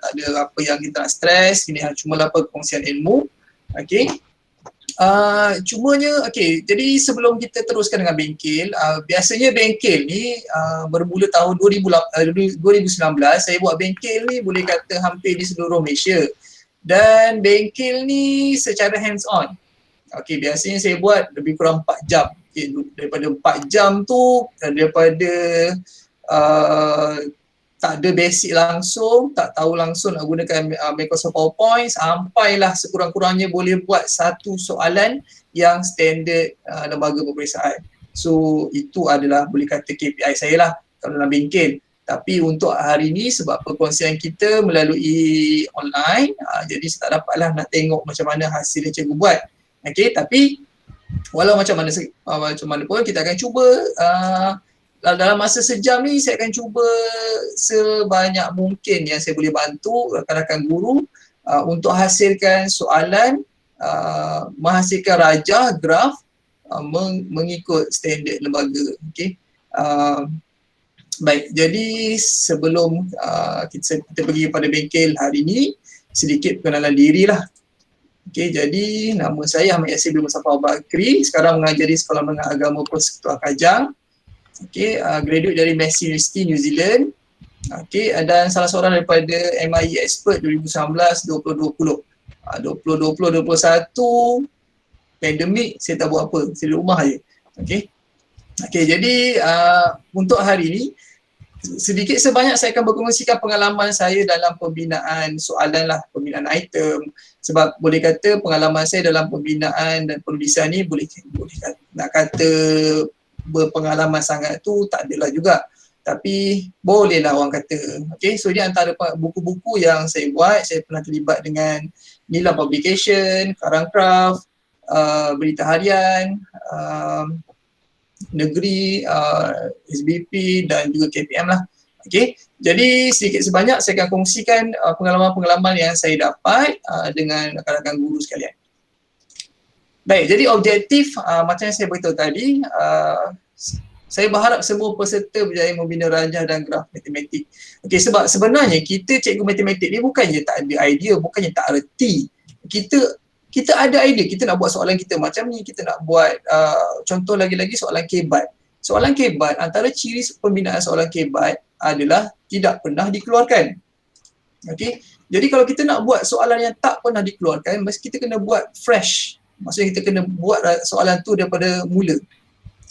tak ada apa yang kita nak stres, ini cuma lah perkongsian ilmu. Okey. Cumanya, jadi sebelum kita teruskan dengan bengkel, biasanya bengkel ni bermula tahun 2019, saya buat bengkel ni boleh kata hampir di seluruh Malaysia. Dan bengkel ni secara hands on. Biasanya saya buat lebih kurang 4 jam. Daripada 4 jam tu, daripada tak ada basic langsung, tak tahu langsung nak gunakan Microsoft PowerPoint, sampailah sekurang-kurangnya boleh buat satu soalan yang standard lembaga peperiksaan. So itu adalah boleh kata KPI saya lah kalau dalam bengkel. Tapi untuk hari ni sebab perkongsian kita melalui online, jadi saya tak dapatlah nak tengok macam mana hasil yang cikgu buat. Tapi walau macam mana pun kita akan cuba dalam masa sejam ni saya akan cuba sebanyak mungkin yang saya boleh bantu rakan-rakan guru untuk hasilkan soalan, menghasilkan rajah, graf mengikut standard lembaga. Baik, jadi sebelum kita pergi pada bengkel hari ni, sedikit pengenalan diri lah. Jadi nama saya Ahmad Yasir bin Mustafa Bakri, sekarang mengajar di Sekolah Menengah Agama Persekutuan Kajang. Graduate dari Massey University New Zealand. Dan salah seorang daripada MIE Expert 2019-2020. 2020-2021 pandemik saya tak buat apa, saya di rumah je. Jadi untuk hari ni sedikit sebanyak saya akan berkongsikan pengalaman saya dalam pembinaan soalan lah, pembinaan item. Sebab boleh kata pengalaman saya dalam pembinaan dan penulisan ni boleh nak kata berpengalaman sangat tu tak adalah juga. Tapi bolehlah orang kata. So ini antara buku-buku yang saya buat. Saya pernah terlibat dengan Nilam Publication, Karang Craft, Berita Harian, Negeri, SBP dan juga KPM lah. Jadi sedikit sebanyak saya akan kongsikan pengalaman-pengalaman yang saya dapat dengan rakan-rakan guru sekalian. Baik, jadi objektif macam yang saya beritahu tadi, saya berharap semua peserta berjaya membina rajah dan graf matematik. Sebab sebenarnya kita cikgu matematik ni bukannya tak ada idea, bukannya tak reti. Kita ada idea, kita nak buat soalan kita macam ni, kita nak buat contoh lagi-lagi soalan kebat. Soalan kebat, antara ciri pembinaan soalan kebat adalah tidak pernah dikeluarkan. Jadi kalau kita nak buat soalan yang tak pernah dikeluarkan, mesti kita kena buat fresh. Maksudnya kita kena buat soalan tu daripada mula.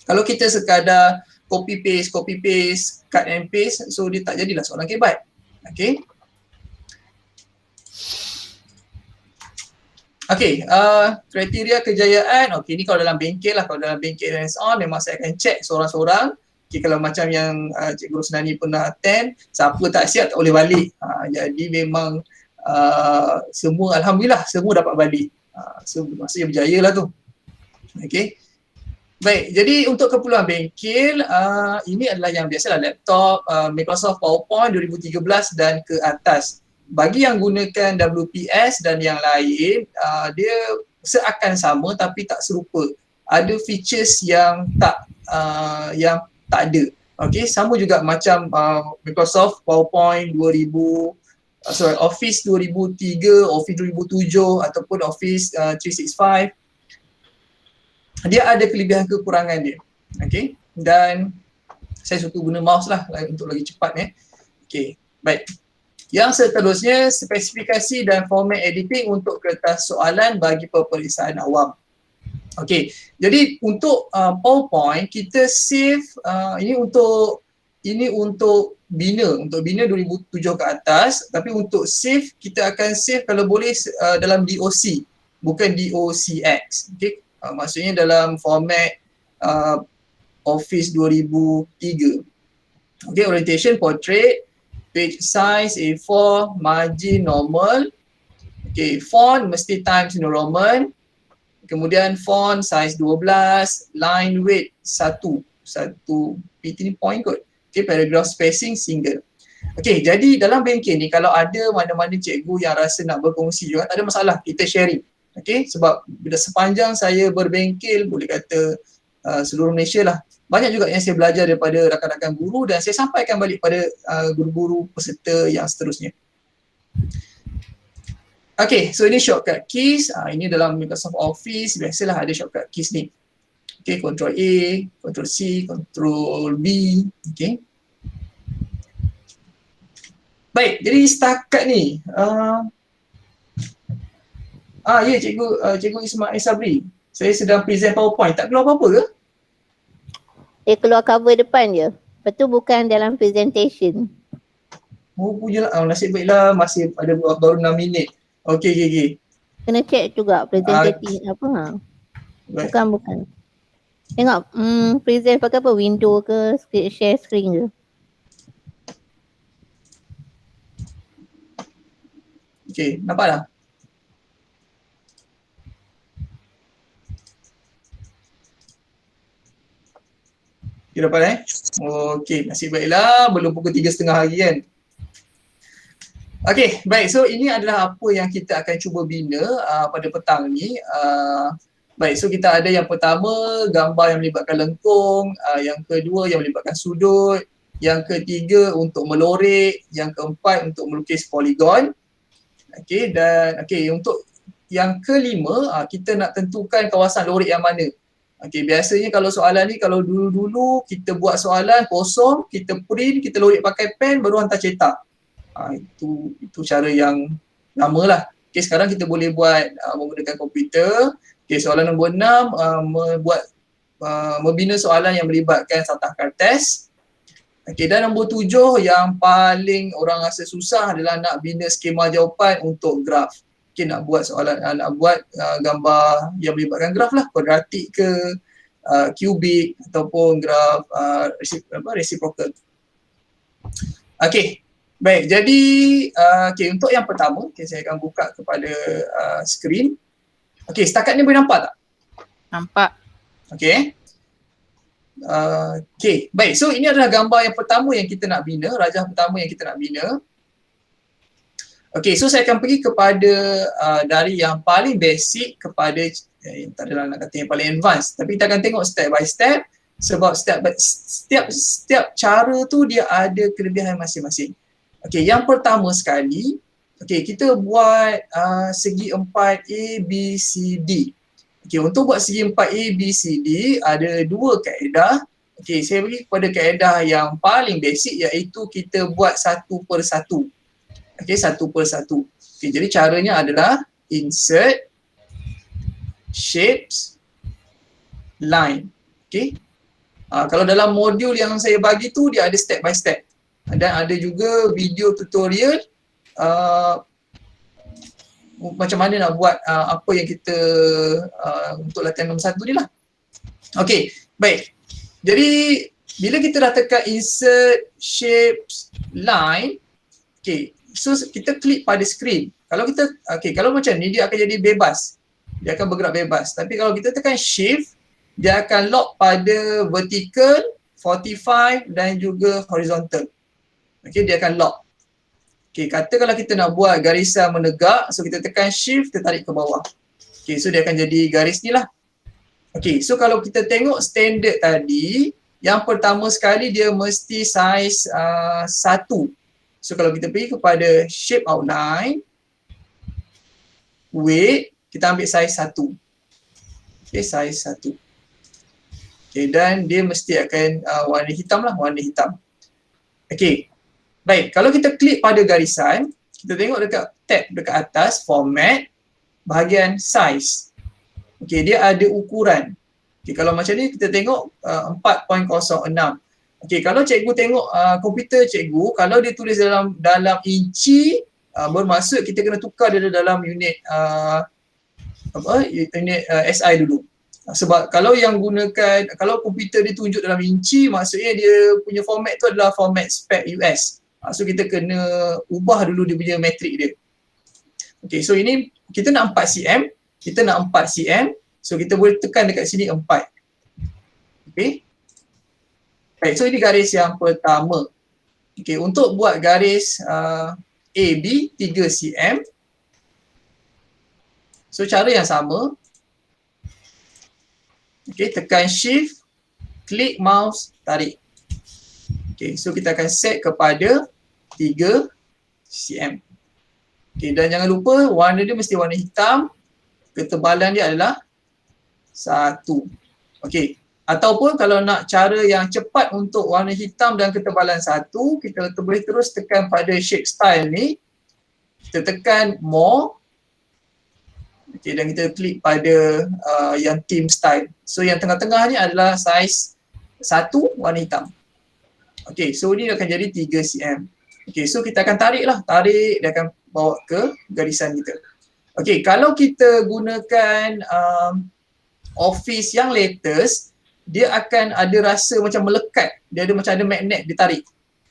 Kalau kita sekadar copy paste, cut and paste, so dia tak jadilah soalan kebat. Kriteria kejayaan. Ni kalau dalam bengkel lah, kalau dalam bengkel hands on memang saya akan check seorang-seorang. Kalau macam yang Cikgu Rosnani pernah attend, siapa tak siap tak boleh balik. Jadi memang semua alhamdulillah semua dapat balik. So maksudnya berjaya lah tu. Baik, jadi untuk keperluan bengkel, ini adalah yang biasalah laptop, Microsoft PowerPoint 2013 dan ke atas. Bagi yang gunakan WPS dan yang lain, dia seakan sama tapi tak serupa. Ada features yang tak ada. Sama juga macam Microsoft PowerPoint Office 2003, Office 2007 ataupun Office 365. Dia ada kelebihan kekurangan dia. Dan saya suka guna mouse lah untuk lagi cepat. Baik. Yang seterusnya, spesifikasi dan format editing untuk kertas soalan bagi peperiksaan awam. Jadi untuk PowerPoint kita save ini untuk bina 2007 ke atas, tapi untuk save kita akan save kalau boleh dalam DOC, bukan DOCX. Maksudnya dalam format Office 2003. Orientation portrait, page size A4, margin normal. Font mesti Times New Roman. Kemudian font size 12, line weight 1 PT ni point kot. Paragraph spacing single. Jadi dalam bengkel ni kalau ada mana-mana cikgu yang rasa nak berkongsi juga, tak ada masalah, kita sharing. Sebab bila sepanjang saya berbengkel, boleh kata seluruh Malaysia lah, banyak juga yang saya belajar daripada rakan-rakan guru dan saya sampaikan balik pada guru-guru peserta yang seterusnya. Okay, so ini shortcut keys. Ini dalam Microsoft Office, biasalah ada shortcut keys ni. Okay, Ctrl A, Ctrl C, Ctrl B. Okay. Baik, jadi setakat ni. Ya, Cikgu Ismail Sabri. Saya sedang present PowerPoint. Tak keluar apa-apa ke? Dia keluar cover depan je. Lepas tu bukan dalam presentation. Oh, punya lah. Nasib baiklah masih ada baru 6 minit. Okey. Kena check juga presentative apa ha. Bukan. Tengok present pakai apa? Window ke share screen ke? Okey, nampak dah? Okay, dapat Okey, nasib baiklah belum pukul 3.30 hari kan. Okey, baik. So ini adalah apa yang kita akan cuba bina pada petang ni. Baik, so kita ada yang pertama gambar yang melibatkan lengkung, yang kedua yang melibatkan sudut, yang ketiga untuk melorek, yang keempat untuk melukis poligon. Okey, dan untuk yang kelima kita nak tentukan kawasan lorek yang mana. Okey, biasanya kalau soalan ni, kalau dulu-dulu kita buat soalan kosong, kita print, kita lorek pakai pen baru hantar cetak. Itu cara yang lama lah. Okay, sekarang kita boleh buat menggunakan komputer. Okay, soalan nombor 6 membina soalan yang melibatkan satah kertas. Okay, dan nombor 7 yang paling orang rasa susah adalah nak bina skema jawapan untuk graf. Okay, nak buat soalan, nak buat gambar yang melibatkan graf lah, kuadratik ke, kubik ataupun graf reciprocal. Okay. Baik, jadi untuk yang pertama, saya akan buka kepada skrin. Okey, setakat ni boleh nampak tak? Nampak. Okey. Baik. So ini adalah gambar yang pertama yang kita nak bina, rajah pertama yang kita nak bina. Okey, so saya akan pergi kepada dari yang paling basic kepada tak adalah nak kata yang paling advance, tapi kita akan tengok step by step sebab setiap cara tu dia ada kelebihan masing-masing. Okey, yang pertama sekali, kita buat segi 4A, B, C, D. Okey, untuk buat segi 4A, B, C, D ada dua kaedah. Okey, saya pergi kepada kaedah yang paling basic iaitu kita buat satu per satu. Okey, satu per satu. Okey, jadi caranya adalah insert, shapes, line. Okey. Kalau dalam modul yang saya bagi tu dia ada step by step. Dan ada juga video tutorial macam mana nak buat apa yang kita untuk latihan nombor 1 ni lah. Okey, baik. Jadi bila kita dah tekan insert, shapes, line, so kita klik pada screen. Kalau kita kalau macam ni dia akan jadi bebas. Dia akan bergerak bebas. Tapi kalau kita tekan shift, dia akan lock pada vertical, 45 dan juga horizontal. Okey, dia akan lock. Okey, kata kalau kita nak buat garisan menegak, so kita tekan shift, kita tarik ke bawah. Okey, so dia akan jadi garis ni lah. Okey, so kalau kita tengok standard tadi, yang pertama sekali dia mesti saiz 1. So kalau kita pergi kepada shape outline, weight, kita ambil saiz 1. Okey, saiz 1. Okey, dan dia mesti akan warna hitam lah, warna hitam. Okey. Baik, kalau kita klik pada garisan, kita tengok dekat tab dekat atas, format, bahagian size. Okey, dia ada ukuran. Okey, kalau macam ni kita tengok 4.06. Okey, kalau cikgu tengok komputer cikgu, kalau dia tulis dalam inci, bermaksud kita kena tukar dia dalam unit unit SI dulu. Sebab kalau yang gunakan, kalau komputer dia tunjuk dalam inci, maksudnya dia punya format tu adalah format spec US. So kita kena ubah dulu dia punya metrik dia. Okay, so ini kita nak 4 cm, kita nak 4 cm, so kita boleh tekan dekat sini 4. Okay. Baik, so ini garis yang pertama. Okay, untuk buat garis AB 3 cm, so cara yang sama. Okay, tekan shift, klik mouse, tarik. Okay, so kita akan set kepada 3 cm. Okay, dan jangan lupa warna dia mesti warna hitam, ketebalan dia adalah 1. Okay, ataupun kalau nak cara yang cepat untuk warna hitam dan ketebalan 1, kita boleh terus tekan pada shape style ni, kita tekan more. Okay, dan kita klik pada yang theme style. So yang tengah-tengah ni adalah saiz 1 warna hitam. Okay, so ni akan jadi 3 cm. Okay, so kita akan tarik, dia akan bawa ke garisan kita. Okay, kalau kita gunakan Office yang latest, dia akan ada rasa macam melekat, dia ada macam ada magnet, dia tarik.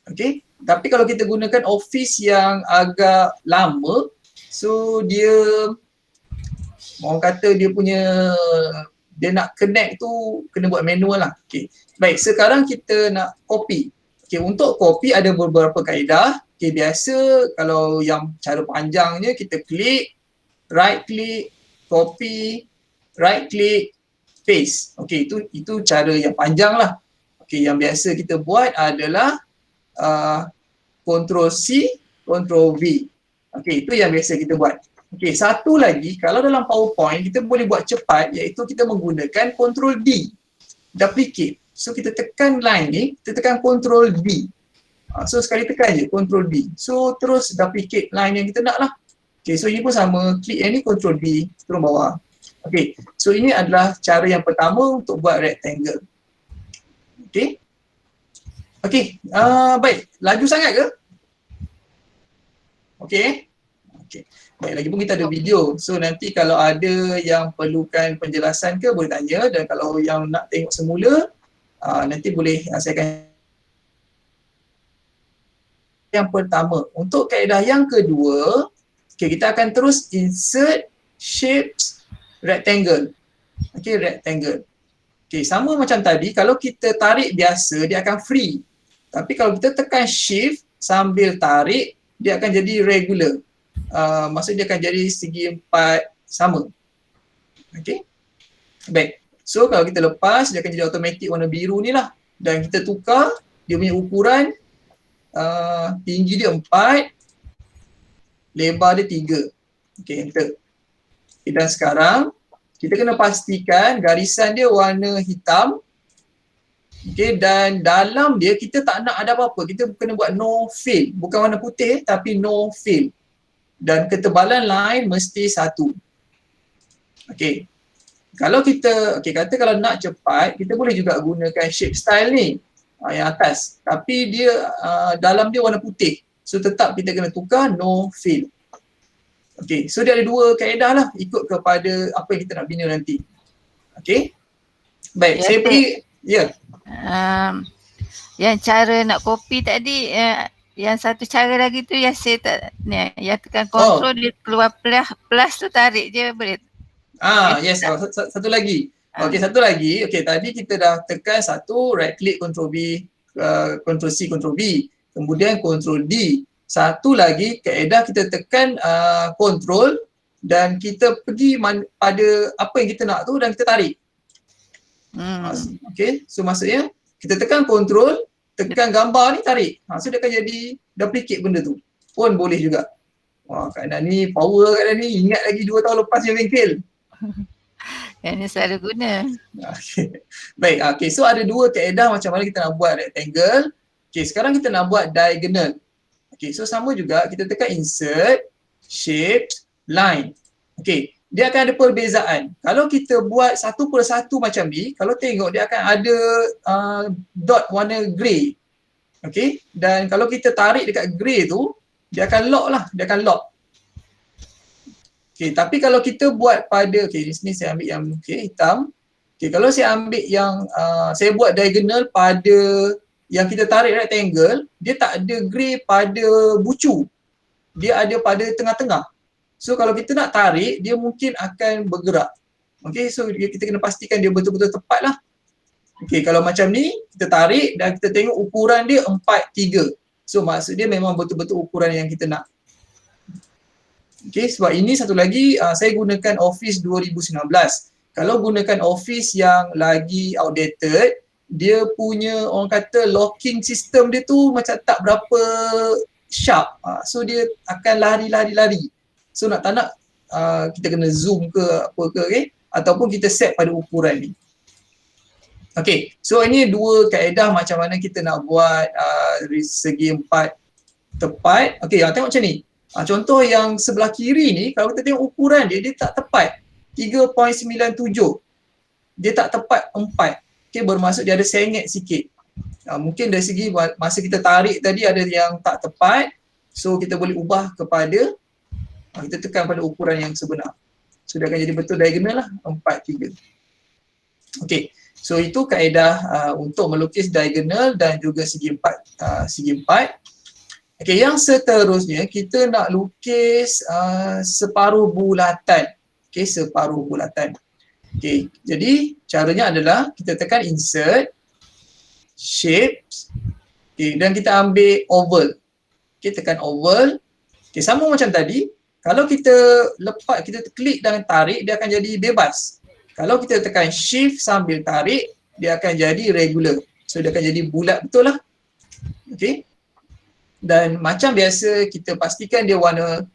Okay, tapi kalau kita gunakan Office yang agak lama, so dia orang kata dia nak connect tu kena buat manual lah. Okay, baik, sekarang kita nak copy. Okay, untuk copy ada beberapa kaedah. Okay, biasa kalau yang cara panjangnya kita klik, right click, copy, right click, paste. Okay, itu cara yang panjang lah. Okay, yang biasa kita buat adalah Ctrl C, Ctrl V. Okay, itu yang biasa kita buat. Okay, satu lagi, kalau dalam PowerPoint kita boleh buat cepat, iaitu kita menggunakan Ctrl D, duplicate. So kita tekan line ni, kita tekan Ctrl D. So sekali tekan je Ctrl D. So terus duplicate line yang kita nak lah. Okay, so ini pun sama, klik yang ni Ctrl D, turun bawah. Okay, so ini adalah cara yang pertama untuk buat rectangle. Okay. Okay, baik, laju sangat ke? Okay. Okay. Baik, lagi pun kita ada video. So nanti kalau ada yang perlukan penjelasan ke boleh tanya, dan kalau yang nak tengok semula nanti boleh saya akan. Yang pertama, untuk kaedah yang kedua, okay, kita akan terus insert shapes rectangle. Okay, rectangle. Okay, sama macam tadi, kalau kita tarik biasa dia akan free. Tapi kalau kita tekan shift sambil tarik, dia akan jadi regular. Maksudnya dia akan jadi segi 4 sama. Okay. Baik. So kalau kita lepas, dia akan jadi automatic warna biru ni lah. Dan kita tukar, dia punya ukuran, tinggi dia 4, lebar dia 3. Okay, enter. Okay, dan sekarang, kita kena pastikan garisan dia warna hitam. Okay, dan dalam dia kita tak nak ada apa-apa. Kita kena buat no fill. Bukan warna putih, tapi no fill. Dan ketebalan line mesti 1. Okay. Kalau kita, kata kalau nak cepat, kita boleh juga gunakan shape style ni. Yang atas. Tapi dia, dalam dia warna putih. So tetap kita kena tukar no fill. Okay. So dia ada 2 kaedah lah. Ikut kepada apa yang kita nak bina nanti. Okay. Baik, saya pergi. Ya. Yang cara nak copy tadi, yang satu cara lagi tu yang saya tak ni, yang tekan control dia keluar plus tu tarik je boleh. Yes, satu lagi. Okey, satu lagi. Okey, tadi kita dah tekan satu, right click Ctrl B, Ctrl C, Ctrl V, kemudian Ctrl D. Satu lagi kaedah kita tekan control dan kita pergi pada apa yang kita nak tu dan kita tarik. Okey, so maksudnya kita tekan control, tekan gambar ni tarik. So dia akan jadi duplicate benda tu. Pun boleh juga. Wah, Kak Nan ni power Kak Nan ni. Ingat lagi 2 tahun lepas je bengkel. Yang ni selalu guna. Okay. Baik, okay. So ada 2 kaedah macam mana kita nak buat rectangle. Okay, sekarang kita nak buat diagonal. Okay, so sama juga kita tekan insert, shape, line. Okay, dia akan ada perbezaan. Kalau kita buat satu per satu macam ni, kalau tengok dia akan ada dot warna grey. Okay, dan kalau kita tarik dekat grey tu, dia akan lock lah, dia akan lock. Okay, tapi kalau kita buat pada, okay, di sini saya ambil yang hitam. Okay, kalau saya ambil yang, saya buat diagonal pada yang kita tarik rectangle, dia tak ada grey pada bucu. Dia ada pada tengah-tengah. So kalau kita nak tarik, dia mungkin akan bergerak. Okay, so kita kena pastikan dia betul-betul tepat lah. Okay, kalau macam ni, kita tarik dan kita tengok ukuran dia 4:3. So maksud dia memang betul-betul ukuran yang kita nak. Okay, sebab ini satu lagi, saya gunakan Office 2019. Kalau gunakan Office yang lagi outdated, dia punya orang kata locking system dia tu macam tak berapa sharp. So dia akan lari-lari-lari. So nak tak nak kita kena zoom ke apa ke, okay? Ataupun kita set pada ukuran ni. Okay, so ini dua kaedah macam mana kita nak buat segi 4 tepat. Okay, tengok macam ni. Contoh yang sebelah kiri ni, kalau kita tengok ukuran dia, dia tak tepat 3.97. Dia tak tepat 4. Okay, bermaksud dia ada sengit sikit. Mungkin dari segi masa kita tarik tadi ada yang tak tepat. So kita boleh ubah kepada, kita tekan pada ukuran yang sebenar. So dia akan jadi betul diagonal lah, 4, 3. Okay, so itu kaedah untuk melukis diagonal dan juga segi 4. Okay, yang seterusnya kita nak lukis separuh bulatan. Okay, separuh bulatan. Okay, jadi caranya adalah kita tekan insert, shapes, okay, dan kita ambil oval. Okay, tekan oval. Okay, sama macam tadi, kalau kita lepas, kita klik dan tarik, dia akan jadi bebas. Kalau kita tekan shift sambil tarik, dia akan jadi regular. So dia akan jadi bulat betul lah. Okay. Dan macam biasa kita pastikan dia warna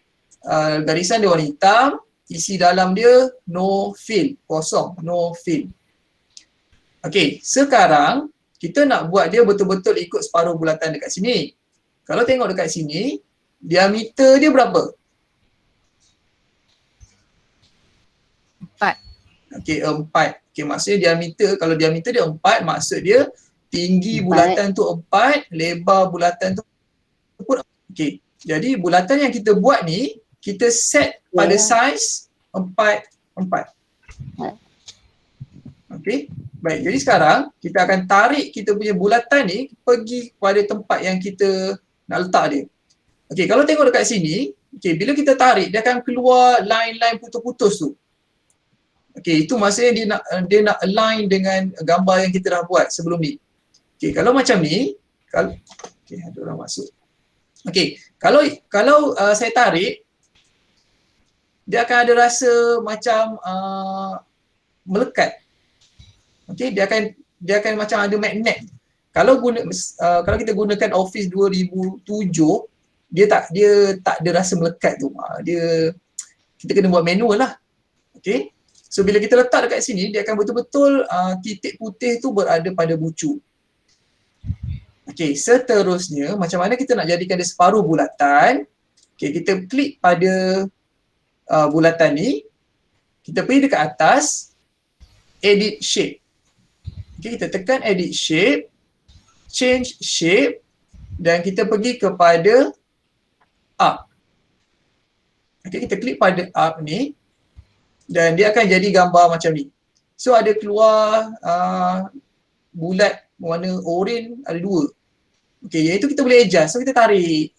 garisan dia warna hitam, isi dalam dia no fill, kosong, no fill. Okey, sekarang kita nak buat dia betul-betul ikut separuh bulatan dekat sini. Kalau tengok dekat sini, diameter dia berapa? 4. Okey, 4. Okey, maksudnya diameter, kalau diameter dia 4, maksud dia tinggi bulatan tu 4, lebar bulatan tu pun. Okey, jadi bulatan yang kita buat ni, kita set pada saiz 4, 4. Okey, baik. Jadi sekarang kita akan tarik kita punya bulatan ni pergi pada tempat yang kita nak letak dia. Okey, kalau tengok dekat sini, okey, bila kita tarik dia akan keluar line-line putus-putus tu. Okey, itu maksudnya dia nak align dengan gambar yang kita dah buat sebelum ni. Okey, kalau macam ni, kalau okey, ada orang masuk. Okey, kalau saya tarik, dia akan ada rasa macam melekat. Okey, dia akan macam ada magnet. Kalau kita gunakan Office 2007, dia tak ada rasa melekat tu. Kita kena buat manual lah. Okey. So bila kita letak dekat sini, dia akan betul-betul titik putih tu berada pada bucu. Okey, seterusnya macam mana kita nak jadikan dia separuh bulatan? Okey, kita klik pada bulatan ni. Kita pergi dekat atas, edit shape. Okey, kita tekan edit shape, change shape dan kita pergi kepada up. Okey, kita klik pada up ni dan dia akan jadi gambar macam ni. So ada keluar bulat warna oranye ada 2. Okey, iaitu kita boleh adjust. So kita tarik.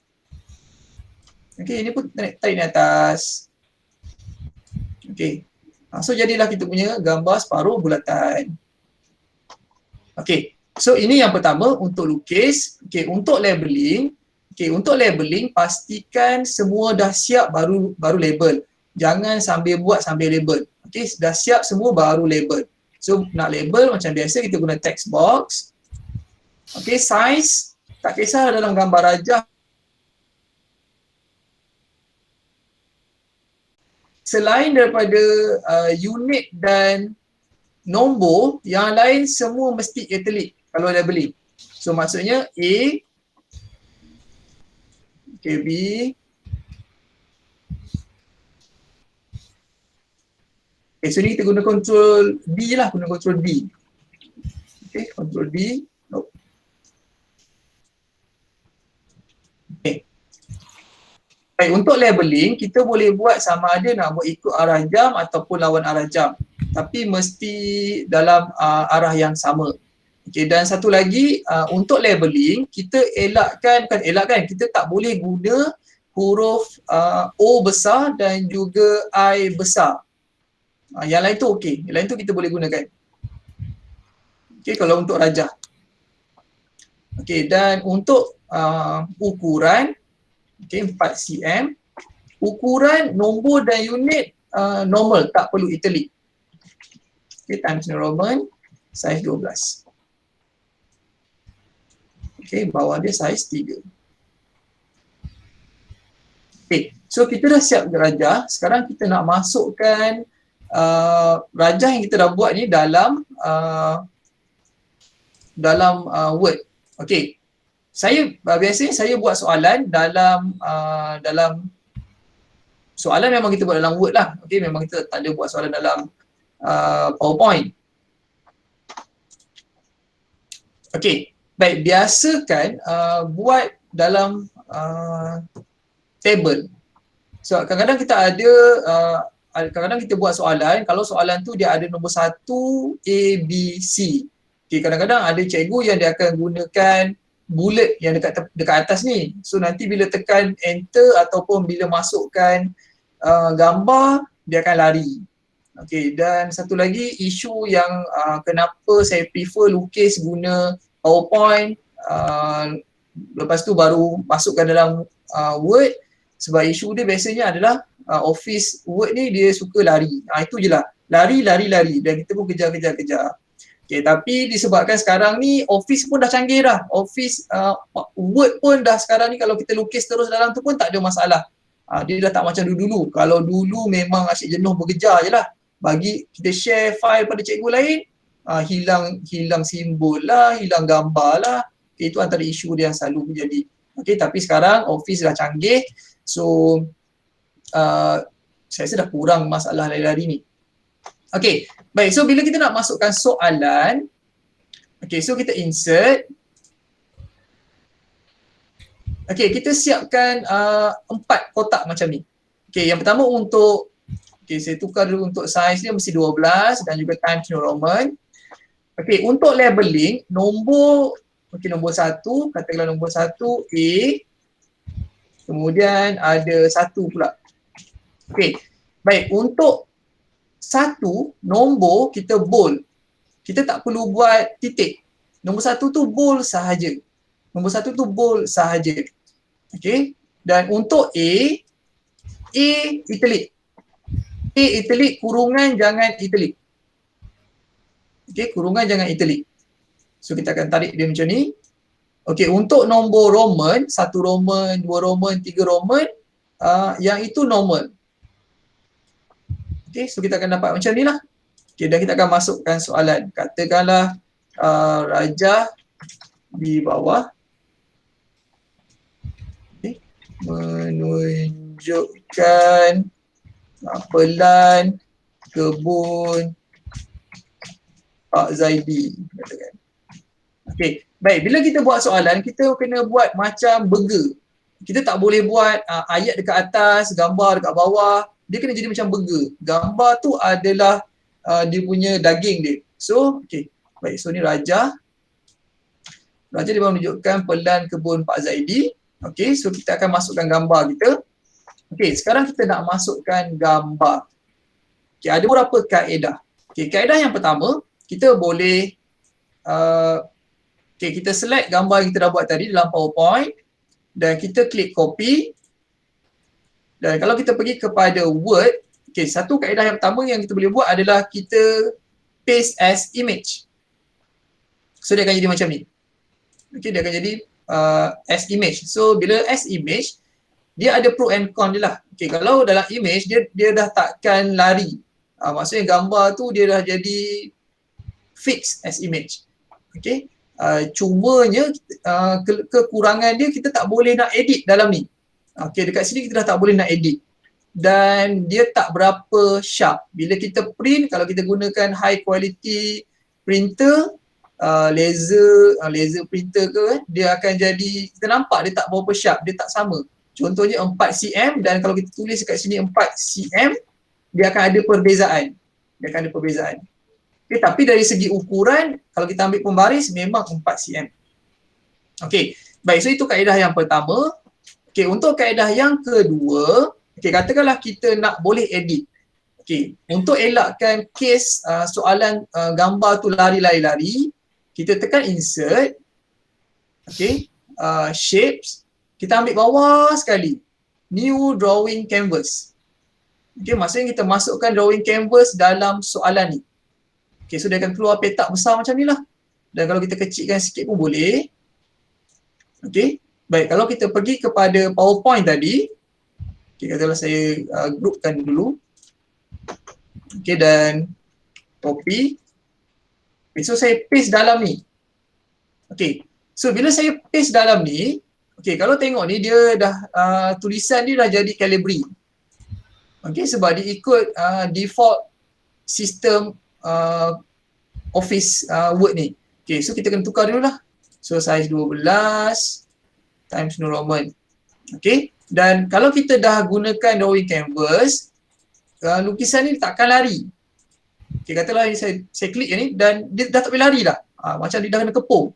Okey, ini pun tarik ni atas. Okey. So jadilah kita punya gambar separuh bulatan. Okey. So ini yang pertama untuk lukis. Okey, untuk labeling. Okey, untuk labeling pastikan semua dah siap baru label. Jangan sambil buat sambil label. Okey, dah siap semua baru label. So nak label macam biasa kita guna text box. Okey, size tak kisah dalam gambar rajah. Selain daripada unit dan nombor, yang lain semua mesti italic kalau labeling. So maksudnya A, okay, B, okay, so ni kita guna control D lah, guna control D. Okay, control D. Nope. Okay. Baik, untuk labeling, kita boleh buat sama ada nak buat ikut arah jam ataupun lawan arah jam. Tapi mesti dalam arah yang sama. Okay, dan satu lagi, untuk labeling, kita bukan kita tak boleh guna huruf O besar dan juga I besar. Yang lain tu okey, yang lain tu kita boleh gunakan. Okey, kalau untuk rajah. Okey, dan untuk ukuran, okey, 4 cm. Ukuran, nombor dan unit normal, tak perlu italic. Okey, Times New Roman, saiz 12. Okey, bawah dia saiz 3. Okay, so kita dah siap rajah. Sekarang kita nak masukkan rajah yang kita dah buat ni dalam Word. Okay, biasanya saya buat soalan dalam soalan memang kita buat dalam Word lah. Okay, memang kita tak ada buat soalan dalam PowerPoint. Okay, baik, biasakan buat dalam table. So kadang-kadang kita ada kadang-kadang kita buat soalan, kalau soalan tu dia ada nombor 1 A, B, C. Okay, kadang-kadang ada cikgu yang dia akan gunakan bullet yang dekat atas ni. So nanti bila tekan enter ataupun bila masukkan gambar, dia akan lari. Okay, dan satu lagi isu yang kenapa saya prefer lukis guna PowerPoint, lepas tu baru masukkan dalam Word, sebab isu dia biasanya adalah Office Word ni dia suka lari. Itu je lah, lari dan kita pun kejar. Okay, tapi disebabkan sekarang ni Office pun dah canggih dah. Office Word pun dah sekarang ni kalau kita lukis terus dalam tu pun tak ada masalah. Dia dah tak macam dulu. Kalau dulu memang asyik jenuh berkejar je lah. Bagi kita share file pada cikgu lain, hilang simbol lah, hilang gambar lah. Okay, itu antara isu dia yang selalu menjadi. Okay, tapi sekarang Office dah canggih. So saya rasa dah kurang masalah lari-lari ni. Okay, baik. So bila kita nak masukkan soalan, okay, so kita insert. Okay, kita siapkan 4 kotak macam ni. Okay, yang pertama untuk, okay, saya tukar dulu untuk size dia mesti 12 dan juga Times New Roman. Okay, untuk labeling, nombor 1, katakanlah nombor 1 A, kemudian ada 1 pula. Okay, baik, untuk 1 nombor kita bold. Kita tak perlu buat titik. Nombor 1 tu bold sahaja. Okay, dan untuk A italic. A italic, kurungan jangan italic. Okay, kurungan jangan italic. So kita akan tarik dia macam ni. Okay, untuk nombor Roman, 1 Roman, 2 Roman, 3 Roman, yang itu normal. Okay, so kita akan dapat macam ni lah. Okay, dan kita akan masukkan soalan. Katakanlah rajah di bawah. Okay, menunjukkan pelan kebun Pak Zaidi. Okay, baik. Bila kita buat soalan, kita kena buat macam burger. Kita tak boleh buat ayat dekat atas, gambar dekat bawah. Dia kena jadi macam burger. Gambar tu adalah dia punya daging dia. So, okay. Baik, so ni rajah. Rajah dia menunjukkan pelan kebun Pak Zaidi. Okay, so kita akan masukkan gambar kita. Okay, sekarang kita nak masukkan gambar. Okay, ada beberapa kaedah. Okay, kaedah yang pertama, kita boleh okay, kita select gambar yang kita dah buat tadi dalam PowerPoint dan kita klik copy. Dan kalau kita pergi kepada Word, okay, satu kaedah yang pertama yang kita boleh buat adalah kita paste as image. So dia akan jadi macam ni. Okay, dia akan jadi as image. So bila as image, dia ada pro and con je lah. Okay, kalau dalam image, dia dah takkan lari. Maksudnya gambar tu dia dah jadi fix as image. Okay, cumanya kekurangan dia kita tak boleh nak edit dalam ni. Okay, dekat sini kita dah tak boleh nak edit. Dan dia tak berapa sharp. Bila kita print, kalau kita gunakan high quality printer, laser printer ke, dia akan jadi, kita nampak dia tak berapa sharp, dia tak sama. Contohnya 4 cm dan kalau kita tulis kat sini 4 cm, dia akan ada perbezaan. Okay, tapi dari segi ukuran, kalau kita ambil pembaris memang 4 cm. Okay, baik, so itu kaedah yang pertama. Okay, untuk kaedah yang kedua, okay, katakanlah kita nak boleh edit. Okay, untuk elakkan kes soalan gambar tu lari-lari, kita tekan insert. Okay, shapes. Kita ambil bawah sekali. New drawing canvas. Okay, maksudnya kita masukkan drawing canvas dalam soalan ni. Okay, so dia akan keluar petak besar macam ni lah. Dan kalau kita kecilkan sikit pun boleh. Okay, baik, kalau kita pergi kepada PowerPoint tadi. Okay, katalah saya groupkan dulu. Okay, dan copy. Okay, so saya paste dalam ni. Okay, so bila saya paste dalam ni, okay, kalau tengok ni dia dah tulisan dia dah jadi Calibri. Okay, sebab dia ikut default sistem Office Word ni. Okay, so kita kena tukar dulu lah. So size 12 times New Roman. Okay, dan kalau kita dah gunakan drawing canvas, lukisan ni takkan lari. Okay, katalah saya klik ni dan dia dah tak boleh lari dah. Macam dia dah kena kepung.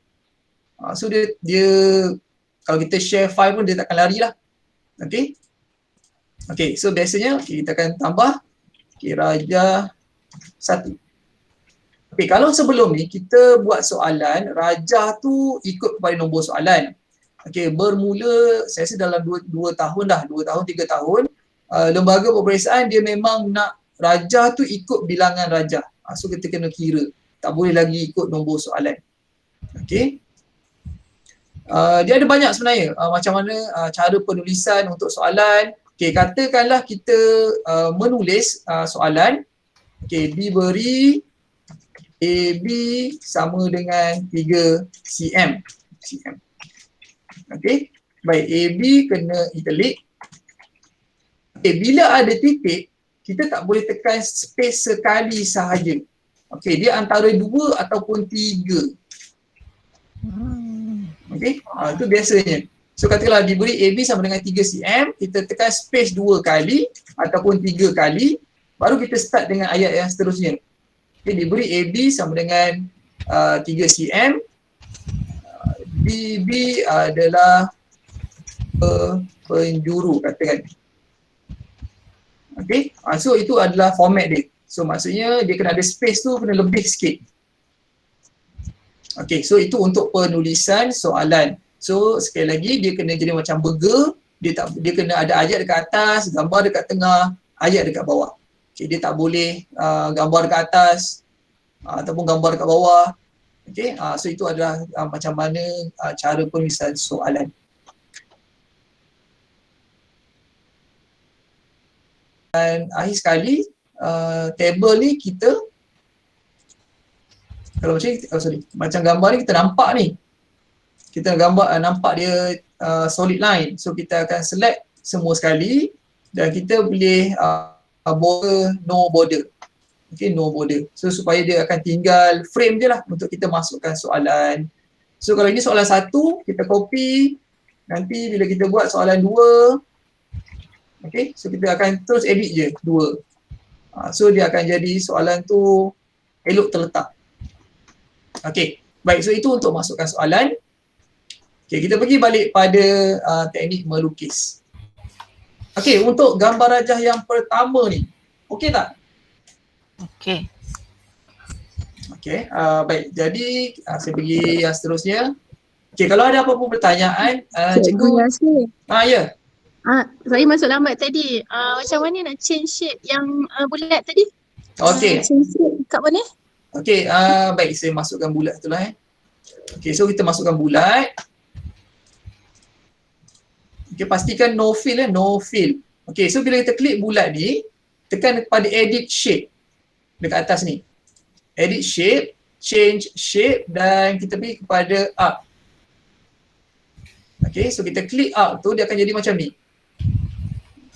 So dia kalau kita share file pun dia takkan lari lah. Okay. Okay, so biasanya kita akan tambah Raja 1. Okay, kalau sebelum ni kita buat soalan, Raja tu ikut kepada nombor soalan. Okay, bermula saya rasa dalam 2 tahun dah, 2 tahun, 3 tahun, lembaga peperiksaan dia memang nak Raja tu ikut bilangan Raja. So kita kena kira, tak boleh lagi ikut nombor soalan. Okay. Dia ada banyak sebenarnya macam mana cara penulisan untuk soalan. Okay, katakanlah kita menulis soalan. Okay, diberi AB sama dengan 3 cm. Okay, baik, AB kena italic. Okay, bila ada titik, kita tak boleh tekan space sekali sahaja. Okay, dia antara 2 ataupun 3. Okay, itu biasanya. So katakanlah diberi AB sama dengan 3 cm, kita tekan space 2 kali ataupun 3 kali, baru kita start dengan ayat yang seterusnya. Okay, diberi AB sama dengan 3 cm, BB adalah penjuru, katakan. Okay, so itu adalah format dia. So maksudnya dia kena ada space tu kena lebih sikit. Okay, so itu untuk penulisan soalan. So sekali lagi dia kena jadi macam burger, dia kena ada ayat dekat atas, gambar dekat tengah, ayat dekat bawah. Okay, dia tak boleh gambar dekat atas ataupun gambar dekat bawah. Okay, so itu adalah macam mana cara penulisan soalan. Dan akhir sekali, table ni kita, kalau macam gambar ni kita nampak ni. Kita nampak dia solid line. So kita akan select semua sekali dan kita boleh border, no border. Okay, no border. So supaya dia akan tinggal frame je lah untuk kita masukkan soalan. So kalau ini soalan 1, kita copy. Nanti bila kita buat soalan 2, okay, so kita akan terus edit je 2. So dia akan jadi soalan tu elok terletak. Okay, baik, so itu untuk masukkan soalan. Okay, kita pergi balik pada teknik melukis. Okay, untuk gambar rajah yang pertama ni, okay tak? Okay. Okay, baik, jadi saya pergi yang seterusnya. Okay, kalau ada apa-apa pertanyaan, cikgu. Ya. Saya masuk lambat tadi. Macam mana nak change shape yang bulat tadi? Okay. Change shape kat mana? Okay, baik, saya masukkan bulat tu lah. Okay, so kita masukkan bulat. Okay, pastikan no fill no fill. Okay, so bila kita klik bulat ni, tekan kepada edit shape dekat atas ni. Edit shape, change shape dan kita pergi kepada up. Okay, so kita klik up tu dia akan jadi macam ni.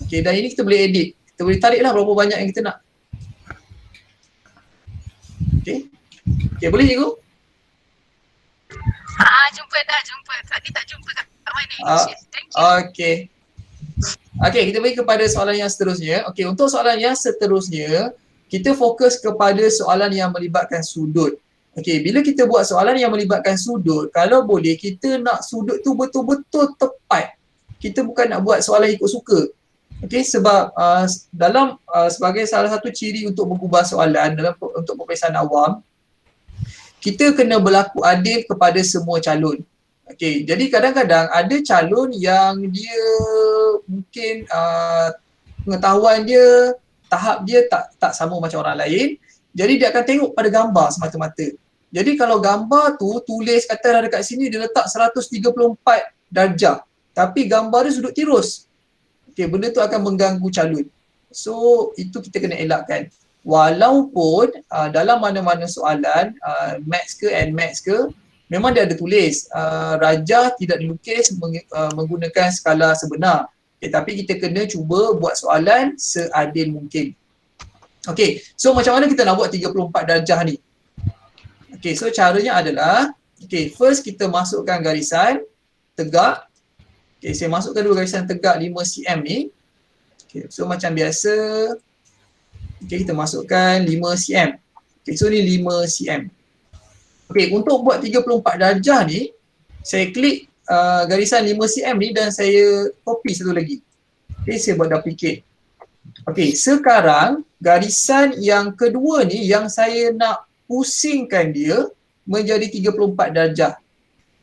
Okay, dan ini kita boleh edit. Kita boleh tarik lah berapa banyak yang kita nak. Okay. Okay, boleh cikgu? Jumpa. Tadi tak jumpa kat mana. Thank you. Okay. Okay, kita pergi kepada soalan yang seterusnya. Okay, untuk soalan yang seterusnya, kita fokus kepada soalan yang melibatkan sudut. Okay, bila kita buat soalan yang melibatkan sudut, kalau boleh kita nak sudut tu betul-betul tepat. Kita bukan nak buat soalan ikut suka. Okay, sebab dalam sebagai salah satu ciri untuk mengubah soalan untuk peperiksaan awam, kita kena berlaku adil kepada semua calon. Okay, jadi kadang-kadang ada calon yang dia mungkin pengetahuan dia, tahap dia tak sama macam orang lain. Jadi dia akan tengok pada gambar semata-mata. Jadi kalau gambar tu tulis katalah dekat sini dia letak 134 darjah. Tapi gambar dia sudut tirus. Okay, benda tu akan mengganggu calon. So itu kita kena elakkan. Walaupun dalam mana-mana soalan maths ke and maths ke, memang dia ada tulis rajah tidak dilukis menggunakan skala sebenar. Okay, tapi kita kena cuba buat soalan seadil mungkin. Okay, so macam mana kita nak buat 34 darjah ni? Okay, so caranya adalah, okay, first kita masukkan garisan tegak. Okay, saya masukkan dulu garisan tegak 5 cm ni. Okay, so macam biasa, okay, kita masukkan 5 cm. Okay, so ni 5 cm. Okay, untuk buat 34 darjah ni, saya klik garisan 5 cm ni dan saya copy satu lagi. Okay, saya buat duplicate. Okay, sekarang garisan yang kedua ni yang saya nak pusingkan dia menjadi 34 darjah.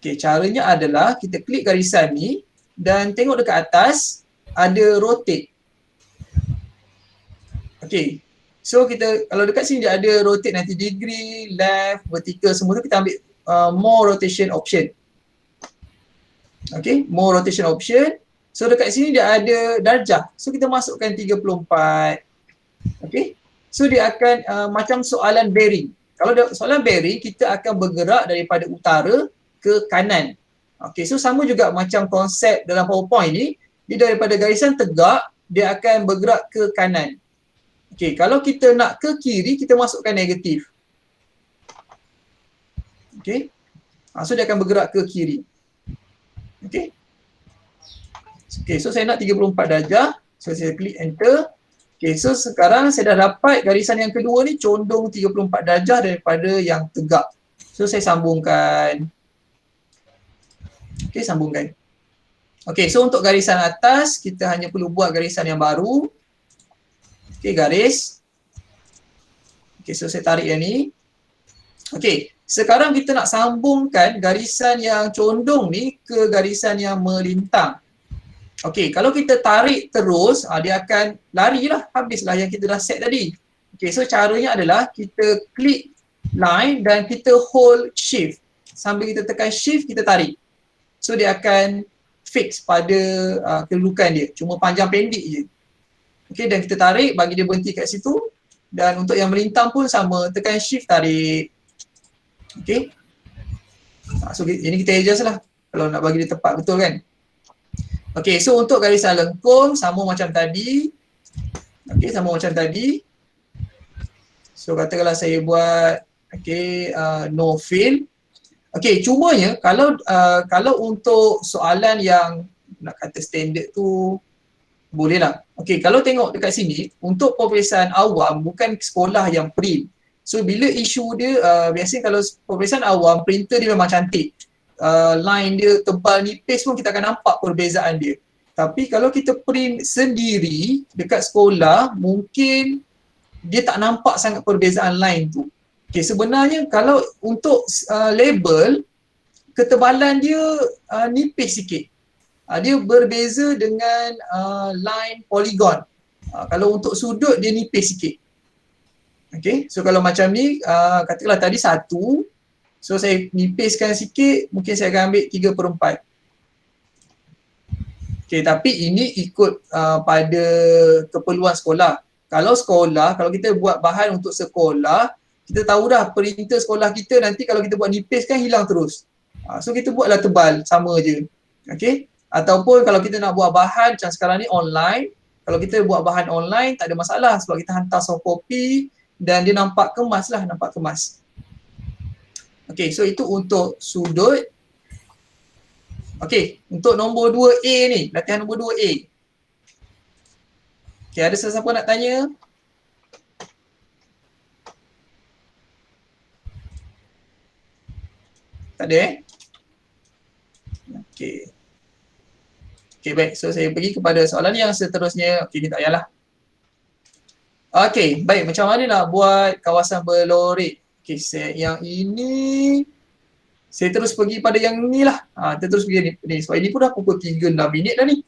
Okay, caranya adalah kita klik garisan ni dan tengok dekat atas ada rotate. Okay, so kita kalau dekat sini dia ada rotate 90 degree, left, vertical, semua tu kita ambil more rotation option. Okay, more rotation option. So dekat sini dia ada darjah. So kita masukkan 34. Okay, so dia akan macam soalan bearing. Kalau soalan bearing, kita akan bergerak daripada utara ke kanan. Okay, so sama juga macam konsep dalam PowerPoint ni, dia daripada garisan tegak, dia akan bergerak ke kanan. Okay, kalau kita nak ke kiri, kita masukkan negatif. Okay, so dia akan bergerak ke kiri. Okay. Okay, so saya nak 34 darjah, so saya klik enter. Okay, so sekarang saya dah dapat garisan yang kedua ni condong 34 darjah daripada yang tegak. So saya sambungkan. Okay, sambungkan. Okay, so untuk garisan atas, kita hanya perlu buat garisan yang baru. Okay, garis. Okay, so saya tarik yang ni. Okay, sekarang kita nak sambungkan garisan yang condong ni ke garisan yang melintang. Okay, kalau kita tarik terus, dia akan larilah, habislah yang kita dah set tadi. Okay, so caranya adalah kita klik line dan kita hold shift. Sambil kita tekan shift, kita tarik. So dia akan fix pada kedudukan dia, cuma panjang pendek je. Okay, dan kita tarik, bagi dia berhenti kat situ. Dan untuk yang melintang pun sama, tekan shift, tarik. Okay. So ini kita adjust lah, kalau nak bagi dia tepat betul kan. Okay, so untuk garisan lengkung sama macam tadi. Okay, sama macam tadi. So katakanlah saya buat no fill. Okay, cumanya kalau untuk soalan yang nak kata standard tu boleh lah. Okay, kalau tengok dekat sini, untuk peperiksaan awam bukan sekolah yang print. So bila isu dia, biasanya kalau peperiksaan awam, printer dia memang cantik. Line dia tebal nipis pun kita akan nampak perbezaan dia. Tapi kalau kita print sendiri dekat sekolah, mungkin dia tak nampak sangat perbezaan line tu. Okay, sebenarnya kalau untuk label, ketebalan dia nipis sikit. Dia berbeza dengan line polygon. Kalau untuk sudut dia nipis sikit. Okay, so kalau macam ni, katakanlah tadi 1. So saya nipiskan sikit, mungkin saya akan ambil 3/4. Okay, tapi ini ikut pada keperluan sekolah. Kalau sekolah, kalau kita buat bahan untuk sekolah, kita tahu dah printer sekolah kita nanti kalau kita buat nipis kan hilang terus. So kita buatlah tebal, sama je. Okay, ataupun kalau kita nak buat bahan macam sekarang ni online, kalau kita buat bahan online tak ada masalah sebab kita hantar soft copy dan dia nampak kemas lah, nampak kemas. Okay, so itu untuk sudut. Okay, untuk nombor 2A ni, latihan nombor 2A. Okay, ada sesiapa nak tanya? Tak ada Okay. Okay, baik. So saya pergi kepada soalan yang seterusnya. Okay, ni tak payahlah. Okay, baik. Macam mana nak buat kawasan berlorik? Okay, yang ini saya terus pergi pada yang ni lah. Kita terus pergi ni. Sebab ini pun dah pukul 3-6 minit dah ni.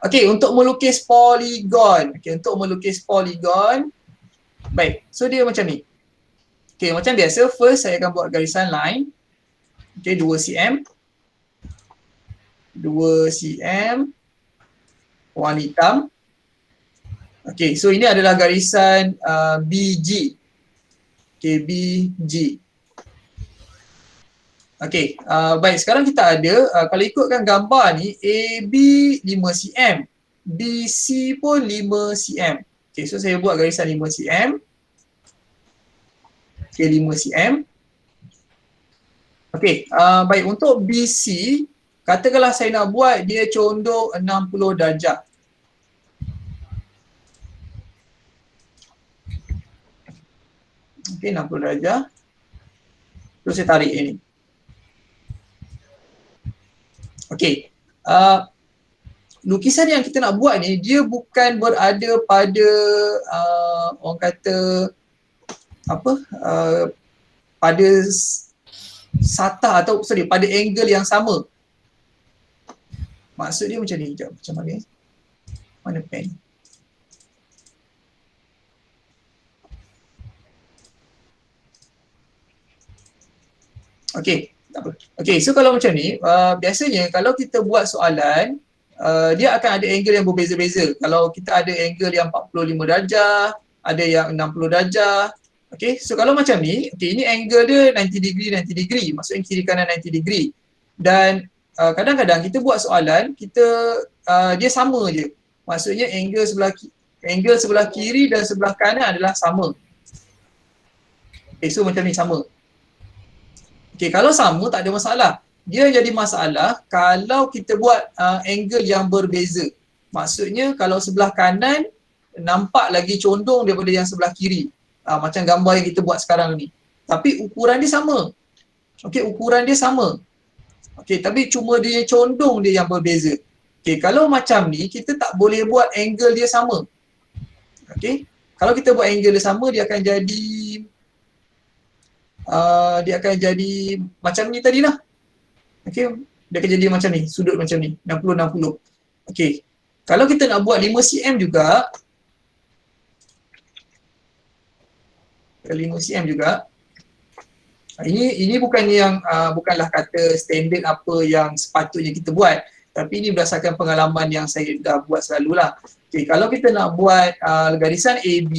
Okay, untuk melukis poligon. Okay, untuk melukis poligon. Baik, so dia macam ni. Okay, macam biasa, first saya akan buat garisan line. Okay, 2 cm. 2 cm. warna hitam. Okay, so ini adalah garisan BG. Okay, BG. Okay, baik, sekarang kita ada, kalau ikutkan gambar ni, AB 5 cm, BC pun 5 cm. Okay, so saya buat garisan 5 cm. Okay, 5 cm. Okay, baik, untuk BC, katakanlah saya nak buat dia condong 60 darjah. Okay, 60 darjah. Terus saya tarik ini. Okay, lukisan yang kita nak buat ni, dia bukan berada pada, orang kata, apa, pada sata atau, sorry, pada angle yang sama. Maksud dia macam ni, sekejap, macam mana? Mana pen? Okay, tak apa. Okay, so kalau macam ni, biasanya kalau kita buat soalan, dia akan ada angle yang berbeza-beza. Kalau kita ada angle yang 45 darjah, ada yang 60 darjah. Okay, so kalau macam ni, okay, ini angle dia 90 degree, 90 degree. Maksudnya kiri kanan 90 degree. Dan kadang-kadang kita buat soalan, dia sama je. Maksudnya angle sebelah kiri dan sebelah kanan adalah sama. Okay, so macam ni sama. Okay, kalau sama tak ada masalah. Dia jadi masalah kalau kita buat angle yang berbeza. Maksudnya kalau sebelah kanan nampak lagi condong daripada yang sebelah kiri. Macam gambar yang kita buat sekarang ni. Tapi ukuran dia sama. Okay, ukuran dia sama. Okay, tapi cuma dia condong dia yang berbeza. Okay, kalau macam ni kita tak boleh buat angle dia sama. Okay, kalau kita buat angle dia sama, dia akan jadi macam ni tadi lah. Okay, dia akan jadi macam ni, sudut macam ni, 60-60. Okay, kalau kita nak buat 5 cm juga, 5 cm juga, ini bukan yang bukanlah kata standard apa yang sepatutnya kita buat, tapi ini berdasarkan pengalaman yang saya dah buat selalulah. Okay, kalau kita nak buat garisan AB,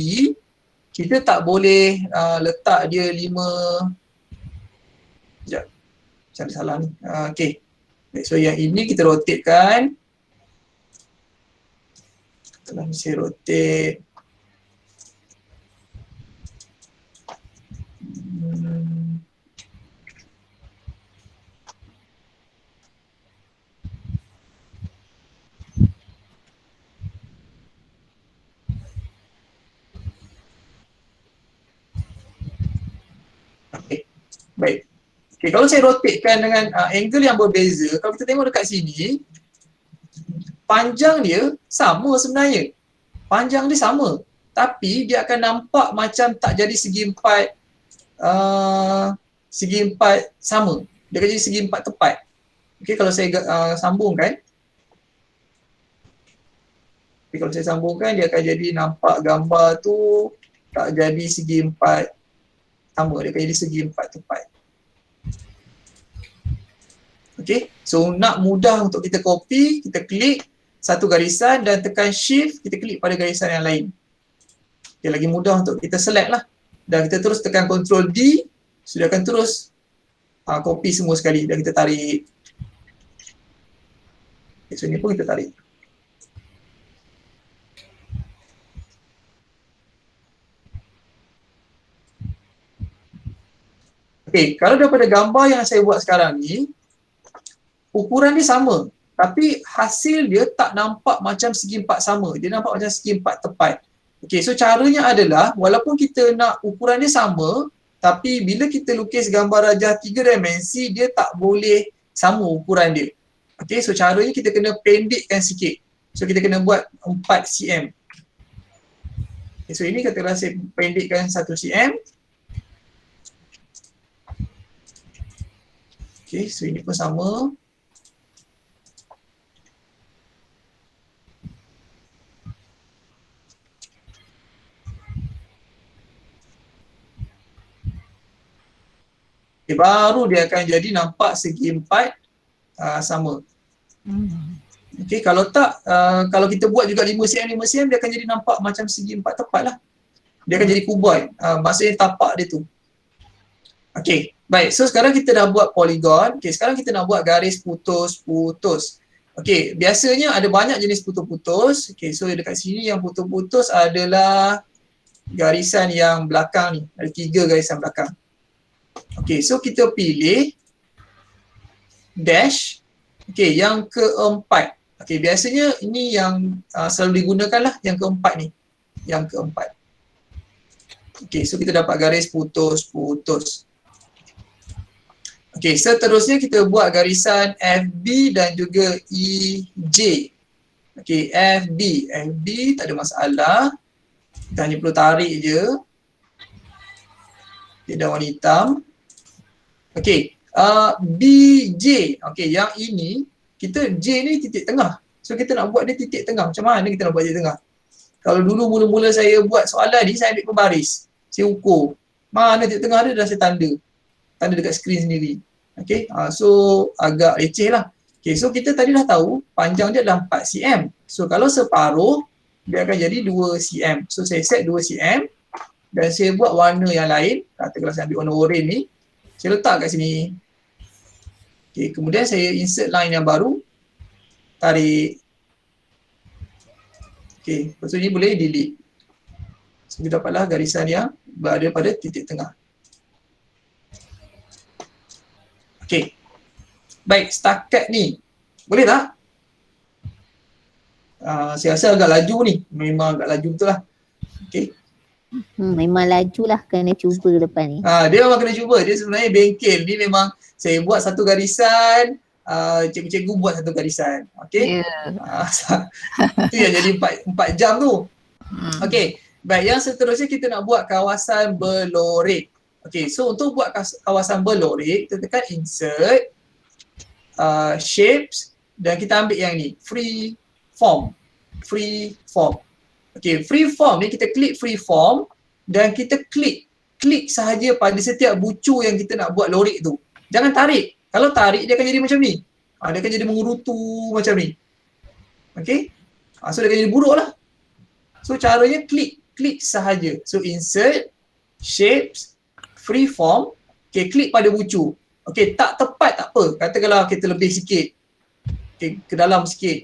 kita tak boleh letak dia 5. Sekejap, saya salah ni. Okay, so yang ini kita rotatekan. Setelah saya rotate, baik. Okay, kalau saya rotatekan dengan angle yang berbeza, kalau kita tengok dekat sini, panjang dia sama sebenarnya. Panjang dia sama. Tapi dia akan nampak macam tak jadi segi empat sama. Dia akan jadi segi empat tepat. Okay, kalau saya sambungkan. Okay, kalau saya sambungkan, dia akan jadi nampak gambar tu tak jadi segi empat sama. Dia akan jadi segi empat tepat. Okay, so nak mudah untuk kita copy, kita klik satu garisan dan tekan shift, kita klik pada garisan yang lain. Okay, lagi mudah untuk kita select lah. Dan kita terus tekan Ctrl D, sudah akan terus copy semua sekali dan kita tarik. Okay, so ini pun kita tarik. Okay, kalau daripada gambar yang saya buat sekarang ni, ukuran dia sama, tapi hasil dia tak nampak macam segi empat sama. Dia nampak macam segi empat tepat. Okay, so caranya adalah, walaupun kita nak ukuran dia sama, tapi bila kita lukis gambar rajah 3 dimensi, dia tak boleh sama ukuran dia. Okay, so caranya kita kena pendekkan sikit. So kita kena buat 4 cm. Okay, so ini katakanlah saya pendekkan 1 cm. Okay, so ini pun sama. Okay, baru dia akan jadi nampak segi empat sama. Okay, kalau tak, kalau kita buat juga 5 cm, 5 cm, dia akan jadi nampak macam segi 4 tepat lah. Dia akan jadi kuboid, maksudnya tapak dia tu. Okay, baik. So sekarang kita dah buat poligon. Okay, sekarang kita nak buat garis putus-putus. Okay, biasanya ada banyak jenis putus-putus. Okay, so dekat sini yang putus-putus adalah garisan yang belakang ni. Ada 3 garisan belakang. Okay, so kita pilih dash. Okay, yang keempat. Okay, biasanya ini yang selalu digunakan lah, yang keempat ni. Yang keempat. Okay, so kita dapat garis putus-putus. Okay, seterusnya kita buat garisan FB dan juga EJ. Okay, FB tak ada masalah. Kita hanya perlu tarik je. Okay, dan warna hitam. Okay, BJ. Okay, yang ini, kita J ni titik tengah. So kita nak buat dia titik tengah. Macam mana kita nak buat titik tengah? Kalau dulu mula-mula saya buat soalan ni, saya ambil pembaris. Saya ukur. Mana titik tengah dia dah saya tanda. Tanda dekat skrin sendiri. Okay, so agak leceh lah. Okay, so kita tadi dah tahu panjang dia adalah 4 cm. So kalau separuh, dia akan jadi 2 cm. So saya set 2 cm dan saya buat warna yang lain. Katakanlah saya ambil warna oranye ni. Saya letak kat sini. Okay, kemudian saya insert line yang baru. Tarik. Okay, lepas tu ni boleh delete. So kita dapatlah garisan yang berada pada titik tengah. Okay. Baik, setakat ni. Boleh tak? Saya rasa agak laju ni. Memang agak laju betul lah. Okay. Memang laju lah, kena cuba depan ni. Dia memang kena cuba. Dia sebenarnya bengkel. Ni memang saya buat satu garisan, cikgu-cikgu buat satu garisan. Okay. Itu yang jadi 4 jam tu. Okay. Baik, yang seterusnya kita nak buat kawasan berlorek. Okay, so untuk buat kawasan berlorek, kita tekan insert, shapes dan kita ambil yang ni, free form. Okay, free form ni kita klik free form dan kita klik sahaja pada setiap bucu yang kita nak buat lorek tu. Jangan tarik. Kalau tarik dia akan jadi macam ni. Dia akan jadi mengerutu macam ni. Okay, so dia akan jadi buruk lah. So caranya klik sahaja. So insert, shapes, free form, okay, klik pada bucu. Okay, tak tepat tak apa. Katakanlah kita lebih sikit. Okay, ke dalam sikit.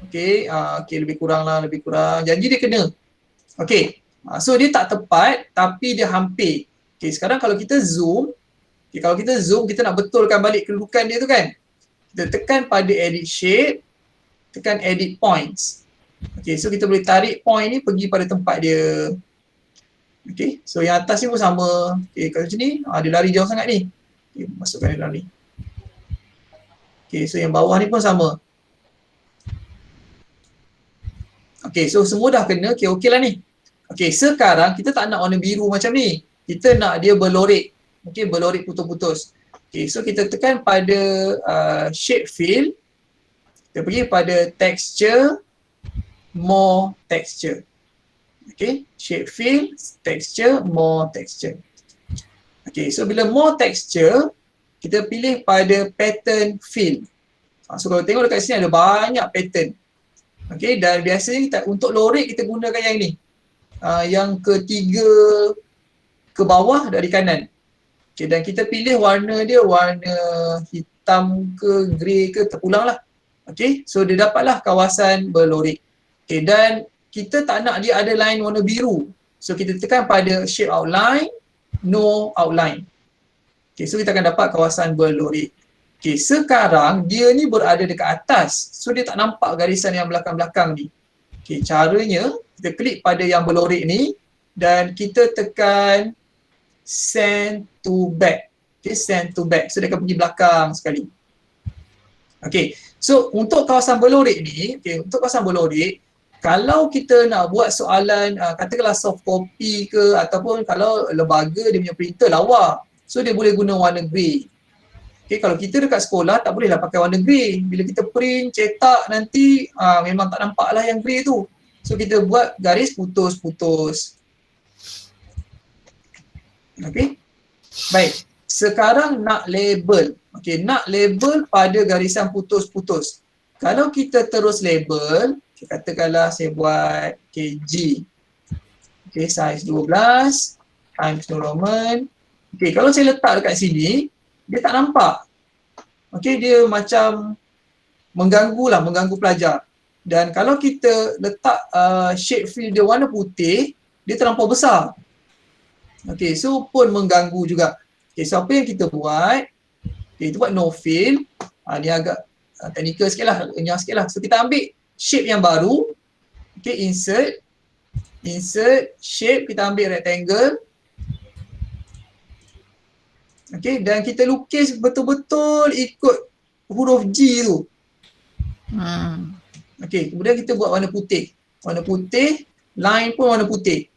Okay, lebih kurang lah, lebih kurang. Janji dia kena. Okay, so dia tak tepat tapi dia hampir. Okay, sekarang kalau kita zoom, kita nak betulkan balik kedudukan dia tu kan. Kita tekan pada edit shape, tekan edit points. Okay, so kita boleh tarik point ni pergi pada tempat dia. Okay, so yang atas ni pun sama. Okay, kalau macam ni, dia lari jauh sangat ni. Okay, masukkan dia dalam ni. Okay, so yang bawah ni pun sama. Okay, so semua dah kena. Okay lah ni. Okay, sekarang kita tak nak warna biru macam ni. Kita nak dia berlorek. Okay, berlorek putus-putus. Okay, so kita tekan pada shape fill. Kita pergi pada texture, more texture. Okay, shape fill, texture, more texture. Okay, so bila more texture, kita pilih pada pattern fill. So kalau tengok dekat sini ada banyak pattern. Okay, dan biasanya kita, untuk lorek kita gunakan yang ni. Yang ketiga ke bawah dari kanan. Okay, dan kita pilih warna dia warna hitam ke grey ke terpulang lah. Okay, so dia dapatlah kawasan berlorek. Okay, dan kita tak nak dia ada line warna biru. So kita tekan pada shape outline, no outline. Okay, so kita akan dapat kawasan berlorek. Okay, sekarang dia ni berada dekat atas. So dia tak nampak garisan yang belakang-belakang ni. Okay, caranya kita klik pada yang berlorek ni dan kita tekan send to back. Okay, send to back. So dia akan pergi belakang sekali. Okay, so untuk kawasan berlorek ni, untuk kawasan berlorek, kalau kita nak buat soalan, katakanlah soft copy ke ataupun kalau lembaga dia punya printer lawa. So dia boleh guna warna grey. Okay, kalau kita dekat sekolah tak bolehlah pakai warna grey. Bila kita print, cetak nanti memang tak nampak lah yang grey tu. So kita buat garis putus-putus. Okay. Baik. Sekarang nak label. Okay, nak label pada garisan putus-putus. Kalau kita terus label, katakanlah saya buat G. Size 12 times New Roman. Kalau saya letak dekat sini, dia tak nampak. Dia macam mengganggu pelajar. Dan kalau kita letak shape fill dia warna putih, dia terlampau besar. So pun mengganggu juga. So apa yang kita buat? Kita buat no fill. Ni agak technical sikit lah, renyah sikit lah. So kita ambil shape yang baru. Insert shape, kita ambil rectangle. Dan kita lukis betul-betul ikut huruf G tu. Kemudian kita buat warna putih. Line pun warna putih.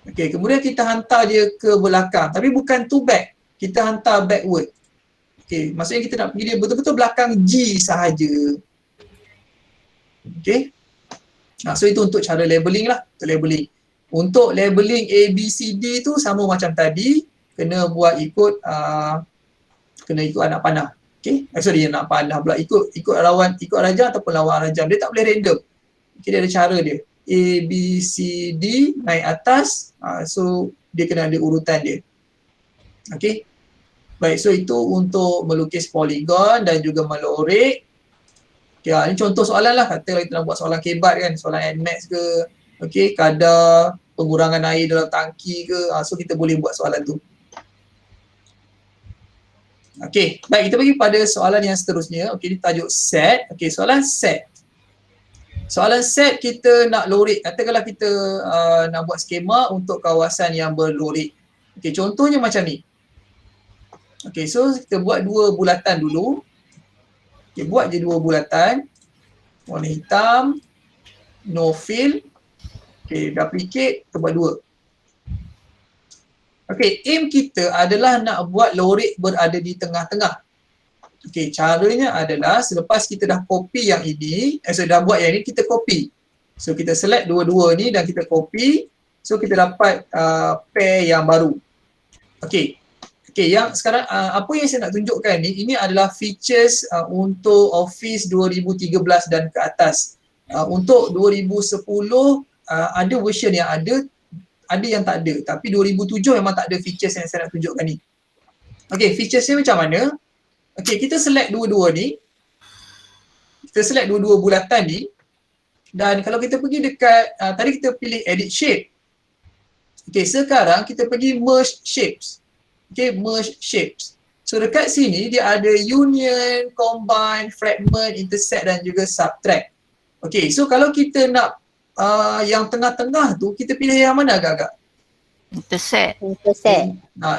Kemudian kita hantar dia ke belakang. Tapi bukan to back. Kita hantar backward. Maksudnya kita nak pergi dia betul-betul belakang G sahaja. So itu untuk cara labeling lah. Untuk labeling A, B, C, D tu sama macam tadi. Kena buat ikut anak panah. Anak panah pula. Ikut rajam ataupun lawan rajam. Dia tak boleh random. Dia ada cara dia. A, B, C, D naik atas. So dia kena ada urutan dia. Baik, so itu untuk melukis poligon dan juga melorek. Ini contoh soalan lah. Katalah kita nak buat soalan kebat kan, soalan NMAX ke, kadar pengurangan air dalam tangki ke, so kita boleh buat soalan tu. Baik, kita pergi pada soalan yang seterusnya. Ini tajuk set. Soalan set. Soalan set kita nak lorek. Katakanlah kita nak buat skema untuk kawasan yang berlorek. Contohnya macam ni. So kita buat dua bulatan dulu. Buat je dua bulatan. Warna hitam. No fill. Duplicate, kita buat dua. Aim kita adalah nak buat lorek berada di tengah-tengah. Caranya adalah selepas kita dah copy yang ini, dah buat yang ini, kita copy. So kita select dua-dua ni dan kita copy. So kita dapat pair yang baru. Yang sekarang apa yang saya nak tunjukkan ni, ini adalah features untuk Office 2013 dan ke atas. Untuk 2010 ada version yang ada yang tak ada. Tapi 2007 memang tak ada features yang saya nak tunjukkan ni. Features ni macam mana? Kita select dua-dua ni. Kita select dua-dua bulatan ni. Dan kalau kita pergi dekat, tadi kita pilih edit shape. Sekarang kita pergi merge shapes. Merge shapes. So dekat sini dia ada union, combine, fragment, intersect dan juga subtract. So kalau kita nak yang tengah-tengah tu, kita pilih yang mana agak-agak? Intersect.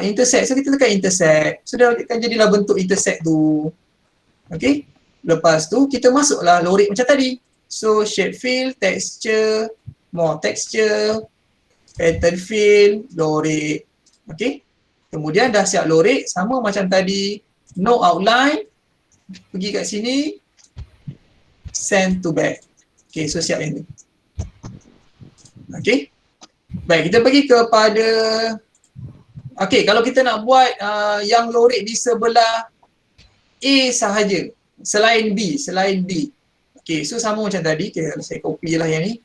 Intersect. So kita tekan intersect. So dia akan jadilah bentuk intersect tu. Lepas tu kita masuklah lorek macam tadi. So shape fill, texture, more texture, pattern fill, lorek. Kemudian dah siap lorek, sama macam tadi, no outline, pergi kat sini, send to back. So siap yang ni. Baik, kita pergi kepada, kalau kita nak buat yang lorek di sebelah A sahaja, selain B. So sama macam tadi, saya copy lah yang ni.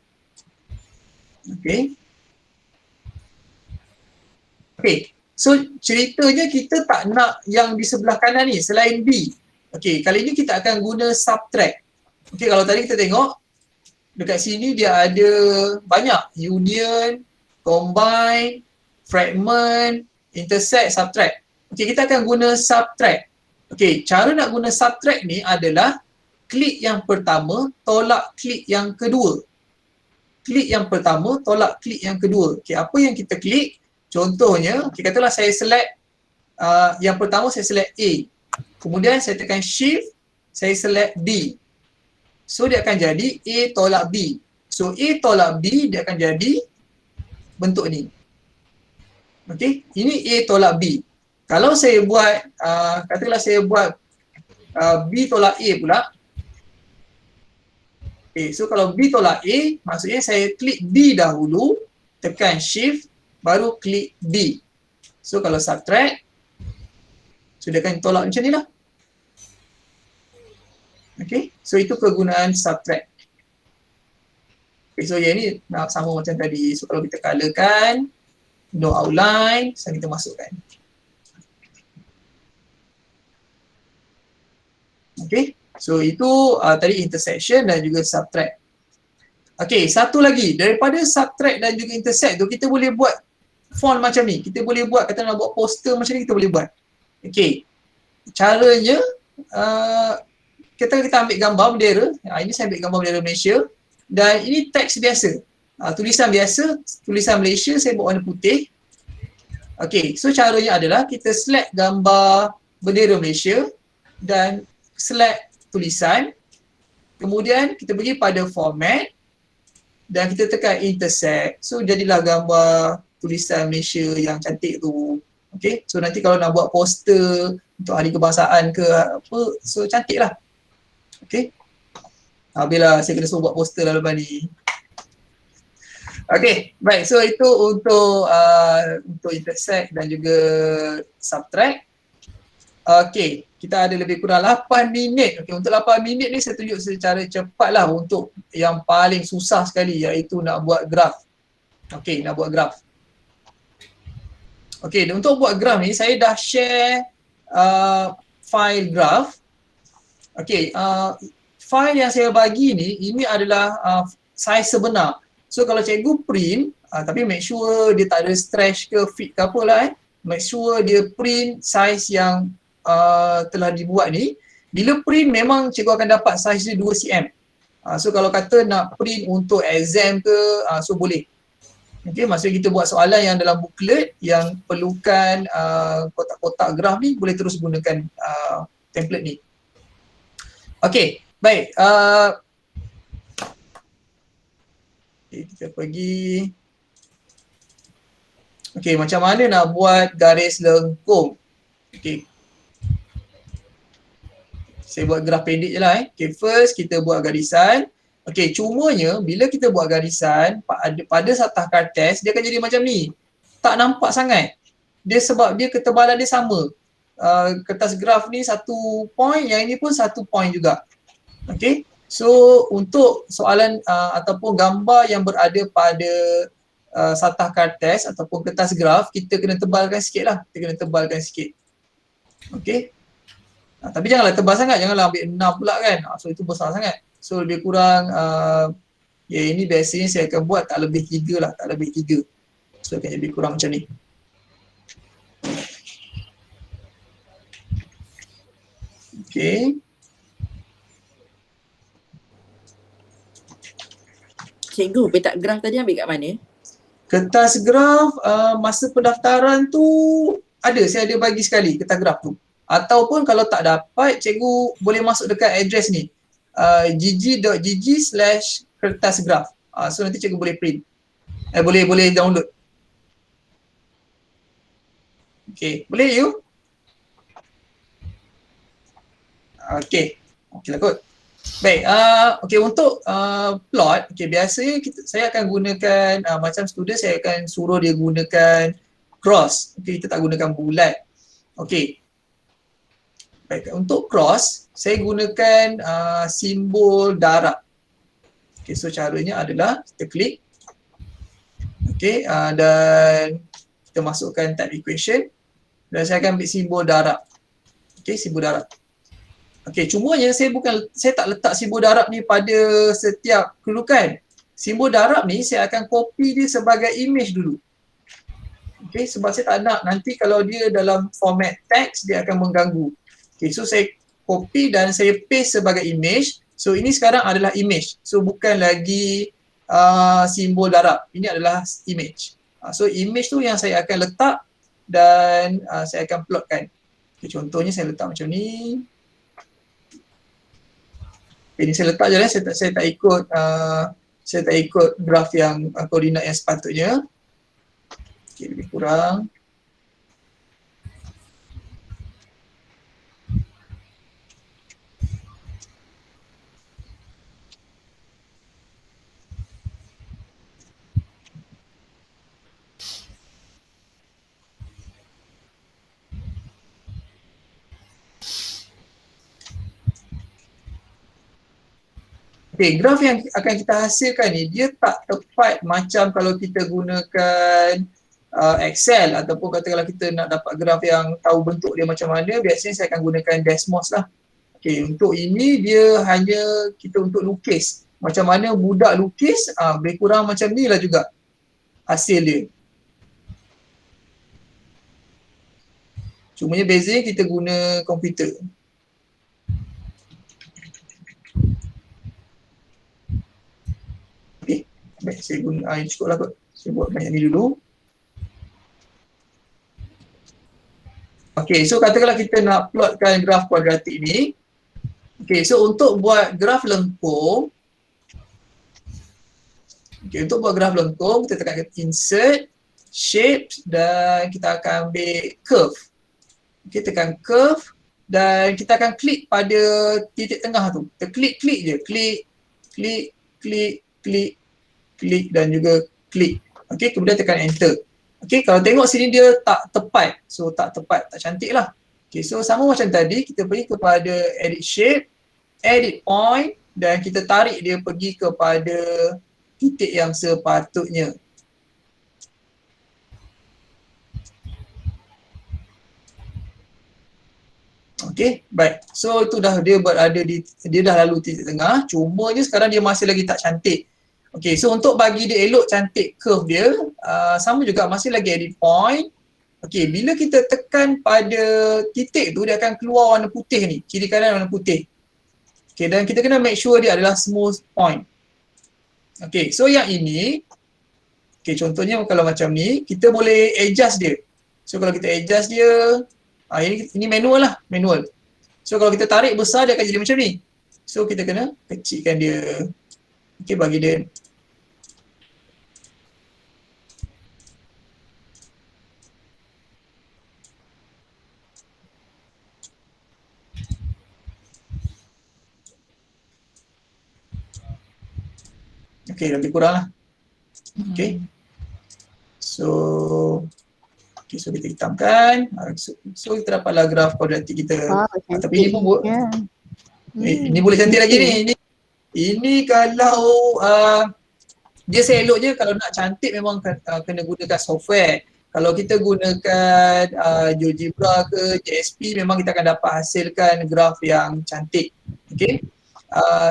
So ceritanya kita tak nak yang di sebelah kanan ni selain B. Kali ni kita akan guna subtract. Kalau tadi kita tengok dekat sini dia ada banyak union, combine, fragment, intersect, subtract. Kita akan guna subtract. Cara nak guna subtract ni adalah klik yang pertama, tolak klik yang kedua. Klik yang pertama, tolak klik yang kedua. Apa yang kita klik? Contohnya, katakanlah saya select yang pertama saya select A. Kemudian saya tekan shift, saya select B. So dia akan jadi A tolak B. So A tolak B dia akan jadi bentuk ni. Ini A tolak B. Kalau saya buat, katakanlah saya buat B tolak A pula. So kalau B tolak A, maksudnya saya klik B dahulu, tekan shift, baru klik B. So kalau subtract, so dia akan tolak macam ni lah. Okay, so itu kegunaan subtract. Okay, so yang ni nak sama macam tadi. So kalau kita colourkan, no outline, so kita masukkan. Okay, so itu tadi intersection dan juga subtract. Okay, satu lagi, daripada subtract dan juga intersect tu, kita boleh buat font macam ni. Kita boleh buat, kata nak buat poster macam ni, kita boleh buat. Okay, caranya, kita ambil gambar bendera. Ini saya ambil gambar bendera Malaysia. Dan ini teks biasa. Tulisan biasa, tulisan Malaysia, saya buat warna putih. Okay, so caranya adalah kita select gambar bendera Malaysia dan select tulisan. Kemudian kita pergi pada format dan kita tekan intersect. So jadilah gambar tulisan Malaysia yang cantik tu. Okay, so nanti kalau nak buat poster untuk hari kebangsaan ke apa, so cantik lah. Okay, habislah saya kena suruh buat poster lah lepas ni. Okay, baik, so itu untuk intersect dan juga subtract. Okay, kita ada lebih kurang 8 minit. Okay, untuk 8 minit ni saya tunjuk secara cepat lah untuk yang paling susah sekali, iaitu nak buat graf. Okay, nak buat graf. Okay, untuk buat graf ni saya dah share file graf. Okay, file yang saya bagi ni, ini adalah saiz sebenar. So kalau cikgu print, tapi make sure dia tak ada stretch ke fit ke apalah make sure dia print saiz yang telah dibuat ni. Bila print memang cikgu akan dapat saiz dia 2 cm. So kalau kata nak print untuk exam ke, so boleh. Okay, maksudnya kita buat soalan yang dalam booklet yang perlukan kotak-kotak graf ni, boleh terus gunakan template ni. Okay, baik. Okay, kita pergi. Okay, macam mana nak buat garis lengkung? Okay. Saya buat graf pendek je lah. Okay, first kita buat garisan. Okay, cumanya bila kita buat garisan pada satah kartes, dia akan jadi macam ni. Tak nampak sangat. Dia sebab dia ketebalan dia sama. Kertas graf ni 1 point, yang ini pun 1 point juga. Okay, so untuk soalan ataupun gambar yang berada pada satah kartes ataupun kertas graf, kita kena tebalkan sikit lah. Kita kena tebalkan sikit. Okay, tapi janganlah tebal sangat, janganlah ambil 6 pula kan. So itu besar sangat. So lebih kurang, ya ini biasanya saya akan buat tak lebih 3 lah, tak lebih 3. So akan lebih kurang macam ni. Okay. Cikgu, petak graf tadi ambil kat mana? Kertas graf, masa pendaftaran tu ada, saya ada bagi sekali kertas graf tu. Ataupun kalau tak dapat, cikgu boleh masuk dekat address ni. gg.gg/kertasgraf. So nanti cikgu boleh print. Boleh download. Okay, boleh you? Okay, okay lah kot. Baik, okay, untuk plot, okay, biasanya saya akan gunakan, macam student saya akan suruh dia gunakan cross. Okay, kita tak gunakan bulat. Okay. Baik, untuk cross, saya gunakan simbol darab. Okay, so caranya adalah kita klik. Okay, dan kita masukkan type equation. Dan saya akan ambil simbol darab. Okay, simbol darab. Okay, cumanya saya tak letak simbol darab ni pada setiap kedudukan. Simbol darab ni saya akan copy dia sebagai image dulu. Okay, sebab saya tak nak nanti kalau dia dalam format teks, dia akan mengganggu. Okay, so saya copy dan saya paste sebagai image. So ini sekarang adalah image. So bukan lagi simbol darab. Ini adalah image. So image tu yang saya akan letak dan saya akan plotkan. Okay, contohnya saya letak macam ni. Ini saya letak je lah, saya tak ikut graf yang koordinat yang sepatutnya. Okay, lebih kurang. Okay, graf yang akan kita hasilkan ni dia tak tepat macam kalau kita gunakan Excel ataupun katakanlah kita nak dapat graf yang tahu bentuk dia macam mana, biasanya saya akan gunakan Desmos lah. Okay, untuk ini dia hanya kita untuk lukis. Macam mana budak lukis, lebih kurang macam ni lah juga hasil dia. Cumanya bezanya kita guna komputer. Okay, baik, saya guna, cukup lah kot. Saya buat banyak ni dulu. Okay, so katakanlah kita nak plotkan graf kuadratik ni. Okay, so untuk buat graf lengkung, untuk buat graf lengkung, kita tekan insert, shape dan kita akan ambil curve. Okay, tekan curve dan kita akan klik pada titik tengah tu. Kita klik je, klik dan juga klik. Okay, kemudian tekan enter. Okay, kalau tengok sini dia tak tepat. So tak tepat, tak cantik lah. Okay, so sama macam tadi, kita pergi kepada edit shape, edit point dan kita tarik dia pergi kepada titik yang sepatutnya. Okay, baik. So itu dah dia berada di, dia dah lalu titik tengah. Cumanya sekarang dia masih lagi tak cantik. Okay, so untuk bagi dia elok cantik curve dia, sama juga masih lagi edit point. Okay, bila kita tekan pada titik tu, dia akan keluar warna putih ni, kiri kanan warna putih. Okay, dan kita kena make sure dia adalah smooth point. Okay, so yang ini, okay, contohnya kalau macam ni, kita boleh adjust dia. So kalau kita adjust dia, ini manual lah, manual. So kalau kita tarik besar, dia akan jadi macam ni. So kita kena kecilkan dia. Okay, bagi dia. Okay, lebih kurang lah. Okay. So kita hitamkan. So kita dapatlah graf kuadratik kita. Tapi ini pun ini boleh cantik lagi ni. Ini kalau dia seeloknya kalau nak cantik memang kena gunakan software. Kalau kita gunakan GeoGebra ke JSP, memang kita akan dapat hasilkan graf yang cantik. Okay.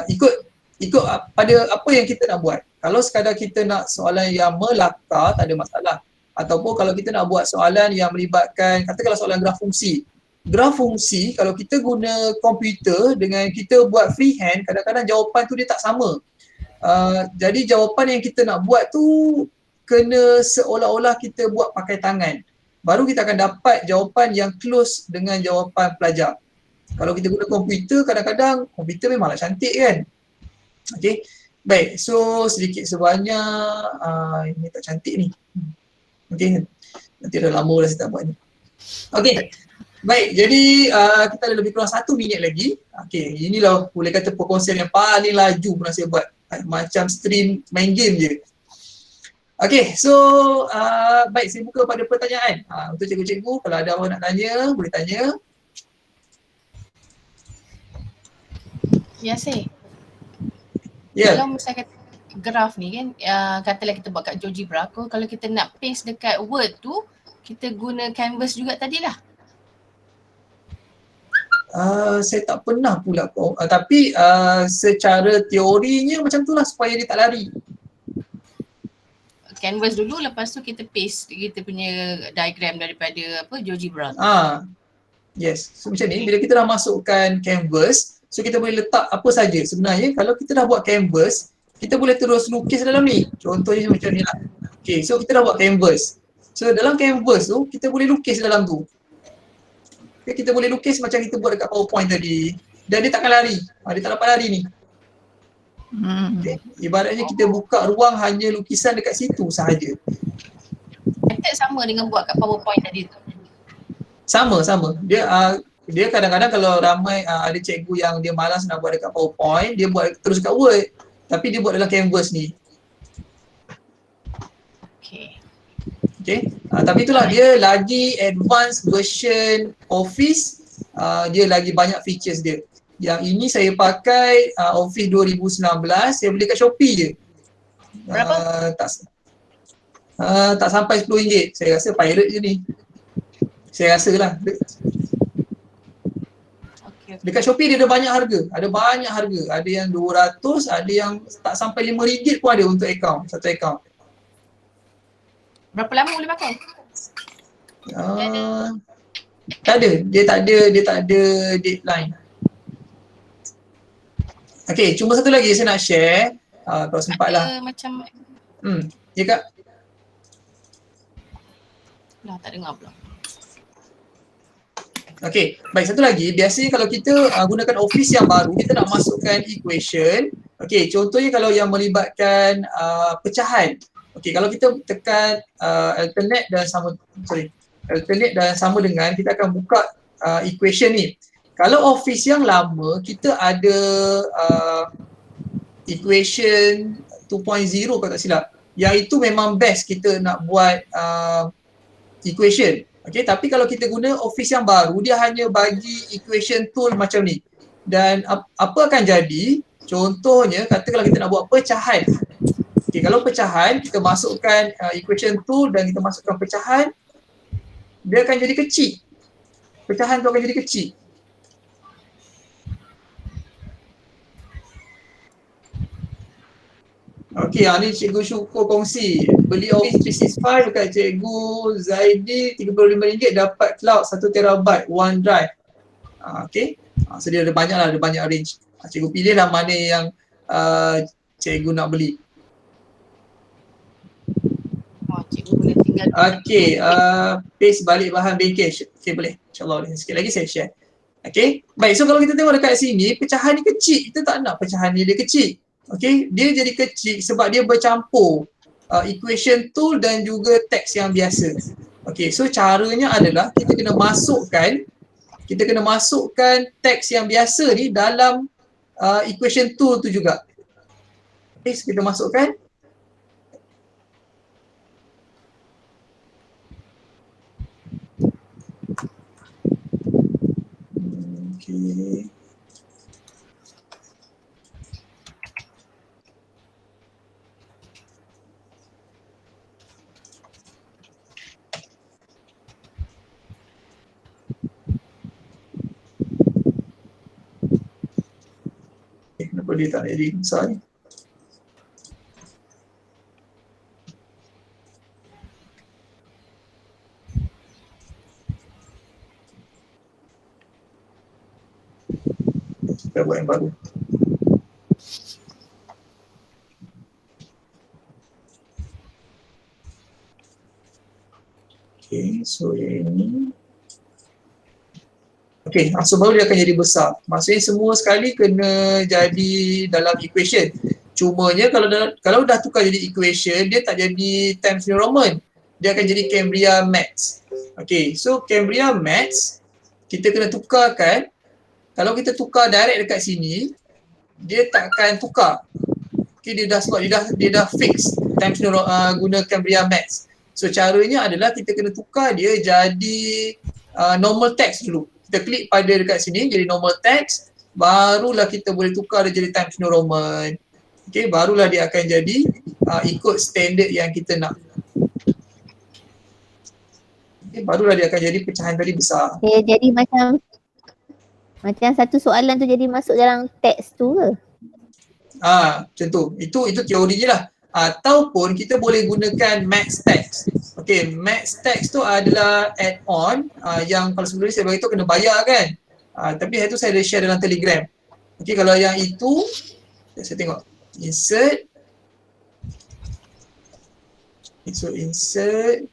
Ikut pada apa yang kita nak buat. Kalau sekadar kita nak soalan yang melakar, tak ada masalah. Ataupun kalau kita nak buat soalan yang melibatkan, katakanlah soalan graf fungsi. Graf fungsi, kalau kita guna komputer dengan kita buat freehand, kadang-kadang jawapan tu dia tak sama. Jadi jawapan yang kita nak buat tu kena seolah-olah kita buat pakai tangan. Baru kita akan dapat jawapan yang close dengan jawapan pelajar. Kalau kita guna komputer, kadang-kadang komputer memanglah cantik kan. Okay, baik. So sedikit sebanyak ini tak cantik ni. Okay, nanti dah lama dah saya tak buat ni. Okay, baik. Jadi kita ada lebih kurang 1 minit lagi. Okay, inilah boleh kata perkongsian yang paling laju pernah saya buat. Macam stream main game je. Okay, so baik, saya buka pada pertanyaan. Untuk cikgu-cikgu, kalau ada orang nak tanya, boleh tanya. Ya, saya. Yeah. Kalau misalnya graf ni kan, katalah kita buat kat GeoGebra, kalau kita nak paste dekat Word tu, kita guna canvas juga tadilah. Saya tak pernah pula tapi secara teorinya macam tu lah supaya dia tak lari. Canvas dulu, lepas tu kita paste kita punya diagram daripada GeoGebra tu. Yes, so macam ni bila kita dah masukkan canvas, so kita boleh letak apa saja. Sebenarnya kalau kita dah buat canvas, kita boleh terus lukis dalam ni. Contohnya macam ni lah. Okay, so kita dah buat canvas. So dalam canvas tu, kita boleh lukis dalam tu. Okay, kita boleh lukis macam kita buat dekat PowerPoint tadi. Dan dia takkan lari. Dia tak dapat lari ni. Okay. Ibaratnya kita buka ruang hanya lukisan dekat situ sahaja. Method sama dengan buat kat PowerPoint tadi tu? Sama. Dia kadang-kadang kalau ramai ada cikgu yang dia malas nak buat dekat PowerPoint, dia buat terus kat Word. Tapi dia buat dalam canvas ni. Okay. Tapi itulah dia lagi advanced version Office, dia lagi banyak features dia. Yang ini saya pakai Office 2019, saya beli kat Shopee je. Berapa? Tak sampai RM10. Saya rasa pirate je ni. Saya rasa lah. Okay. Dekat Shopee dia ada banyak harga. Ada banyak harga. Ada yang 200, ada yang tak sampai RM5 pun ada untuk akaun, satu akaun. Berapa lama boleh pakai? Tak ada. Dia tak ada deadline. Okay, cuma satu lagi saya nak share. Kalau sempat lah. Ada macam Ya Kak? dah tak dengar pula. Okay, baik, satu lagi. Biasanya kalau kita gunakan Office yang baru, kita nak masukkan equation. Okay, contohnya kalau yang melibatkan pecahan. Okay, kalau kita tekan alternate dan sama dengan, kita akan buka equation ni. Kalau Office yang lama, kita ada equation 2.0 kalau tak silap. Yang itu memang best kita nak buat equation. Okay, tapi kalau kita guna Office yang baru, dia hanya bagi equation tool macam ni. Dan apa akan jadi? Contohnya, katakanlah kita nak buat pecahan. Okay, kalau pecahan, kita masukkan equation tool dan kita masukkan pecahan, dia akan jadi kecil. Pecahan tu akan jadi kecil. Okey, ni Cikgu Syukur kongsi. Beli Office 365 dekat Cikgu Zaidi RM35 dapat cloud 1 terabyte OneDrive. Okey. So dia ada banyak lah, ada banyak range. Cikgu pilih lah mana yang Cikgu nak beli. Cikgu boleh tinggal. Okey, paste balik bahan bengkel. Okey, boleh. InsyaAllah boleh. Sikit lagi saya share. Okey. Baik, so kalau kita tengok dekat sini, pecahan ni kecil. Kita tak nak pecahan ni dia kecil. Okay, dia jadi kecil sebab dia bercampur equation tool dan juga teks yang biasa. Okay, so caranya adalah kita kena masukkan teks yang biasa ni dalam equation tool tu juga. Okay, so kita masukkan. Okay. Kenapa dia tak nak jadi besar ni? Kita buat yang baru. Okay, so ini. Okay, so baru dia akan jadi besar. Maksudnya semua sekali kena jadi dalam equation. Cumanya kalau dah tukar jadi equation, dia tak jadi Times New Roman. Dia akan jadi Cambria Maths. Okay, so Cambria Maths, kita kena tukarkan. Kalau kita tukar direct dekat sini, dia tak akan tukar. Okay, dia dah fix Times New Roman guna Cambria Maths. So caranya adalah kita kena tukar dia jadi normal text dulu. Kita klik pada dekat sini jadi normal text, barulah kita boleh tukar dia jadi Times New Roman. Okay, barulah dia akan jadi ikut standard yang kita nak. Okay, barulah dia akan jadi pecahan tadi besar. Okay, jadi macam satu soalan tu jadi masuk dalam teks tu ke? Macam tu. Itu teori je lah. Ataupun kita boleh gunakan Max Text. Okay, Max Text tu adalah add-on yang kalau sebelum ni saya beritahu kena bayar kan. Tapi itu saya dah share dalam Telegram. Okay, kalau yang itu, saya tengok. Insert. So insert.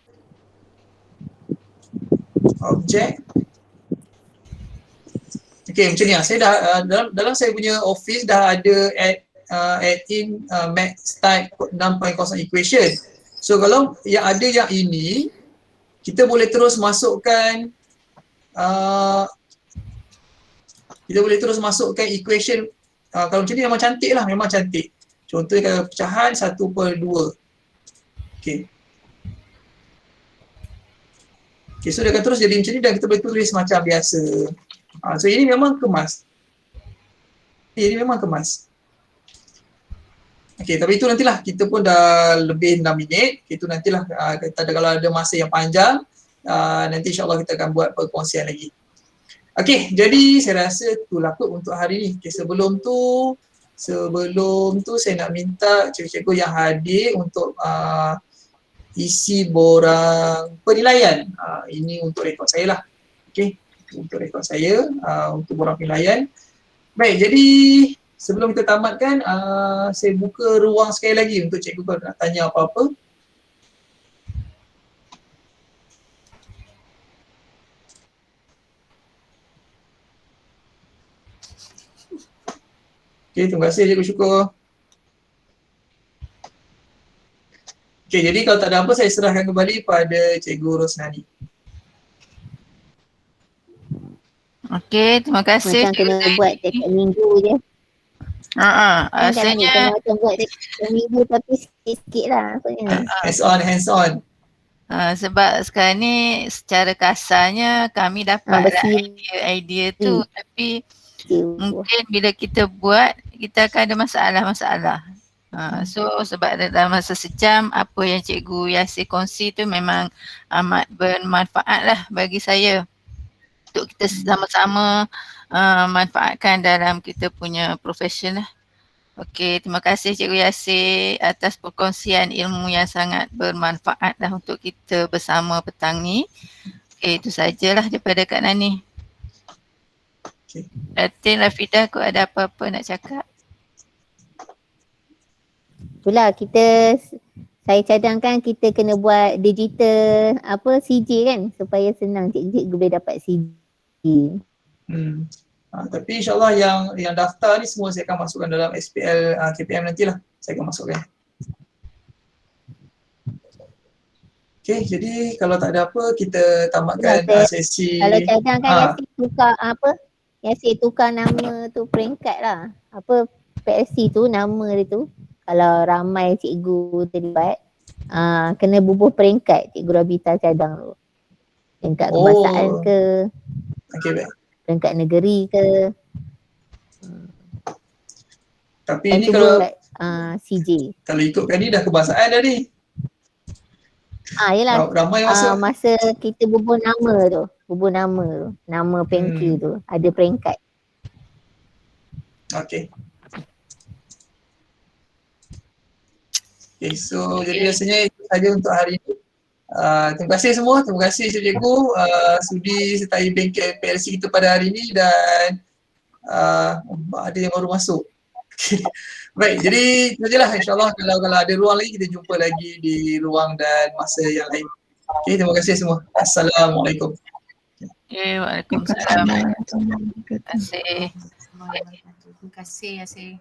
Object. Okay, macam ni lah. Saya dah, dalam saya punya Office dah ada add-in Max Type 6.0 equation. So kalau yang ada yang ini, kita boleh terus masukkan equation. Kalau macam ni memang cantik lah, memang cantik. Contohnya kalau pecahan 1/2. Okay. Okay, so dia akan terus jadi macam ni dan kita boleh tulis macam biasa. So ini memang kemas. Jadi memang kemas. Okey, tapi itu nantilah, kita pun dah lebih 6 minit. Itu nantilah kita ada, kalau ada masa yang panjang, nanti insyaAllah kita akan buat perkongsian lagi. Okey, jadi saya rasa itulah kot untuk hari ni. Okay, sebelum tu saya nak minta cikgu-cikgu yang hadir untuk isi borang penilaian. Ini untuk rekod saya lah. Okey, untuk rekod saya, untuk borang penilaian. Baik, jadi sebelum kita tamatkan, saya buka ruang sekali lagi untuk cikgu kalau nak tanya apa-apa. Okey, terima kasih cikgu Syukur. Okey, jadi kalau tak ada apa, saya serahkan kembali pada cikgu Rosnani. Okey, terima kasih. Macam kena buat tiap minggu je. Kan Rasanya kena macam buat tiap minggu tapi sikit-sikit lah maksudnya. Hands on. sebab sekarang ni secara kasarnya kami dapat idea tu, tapi mungkin bila kita buat, kita akan ada masalah-masalah. So sebab dalam masa sejam, apa yang Cikgu Yasir kongsi tu memang amat bermanfaat lah bagi saya untuk kita sama-sama manfaatkan dalam kita punya profession lah. Okey, terima kasih Cikgu Yasir atas perkongsian ilmu yang sangat bermanfaat lah untuk kita bersama petang ni. Okey, itu sajalah daripada Kak Nani. Datin Rafidah, kau ada apa-apa nak cakap? Itulah saya cadangkan kita kena buat digital CJ kan supaya senang cikgu boleh dapat CJ. Tapi insyaAllah yang daftar ni semua saya akan masukkan dalam SPL KPM nantilah. Saya akan masukkan. Okay, jadi kalau tak ada apa, kita tamatkan sesi. Kalau cadangkan Yasir tukar nama tu peringkat lah. PLC tu nama dia tu. Kalau ramai cikgu terlibat, kena bubuh peringkat Cikgu Rabita cadang tu. Peringkat kebangsaan ke, baik. Peringkat negeri ke. Tapi ini kalau CJ. Kalau ikutkan ni dah kebangsaan dah ni. Yelah. Ramai masa kita bubuh nama tu. Nama pengki tu. Ada peringkat. Okay, so jadi rasanya itu saja untuk hari ini. Terima kasih semua, terima kasih cikgu sudi sertai bengkel PLC kita pada hari ini dan ada yang baru masuk. Baik, jadi itu sajalah, insyaAllah kalau ada ruang lagi kita jumpa lagi di ruang dan masa yang lain. Okay, terima kasih semua. Assalamualaikum. Waalaikumsalam. Terima kasih. Terima kasih Yasir.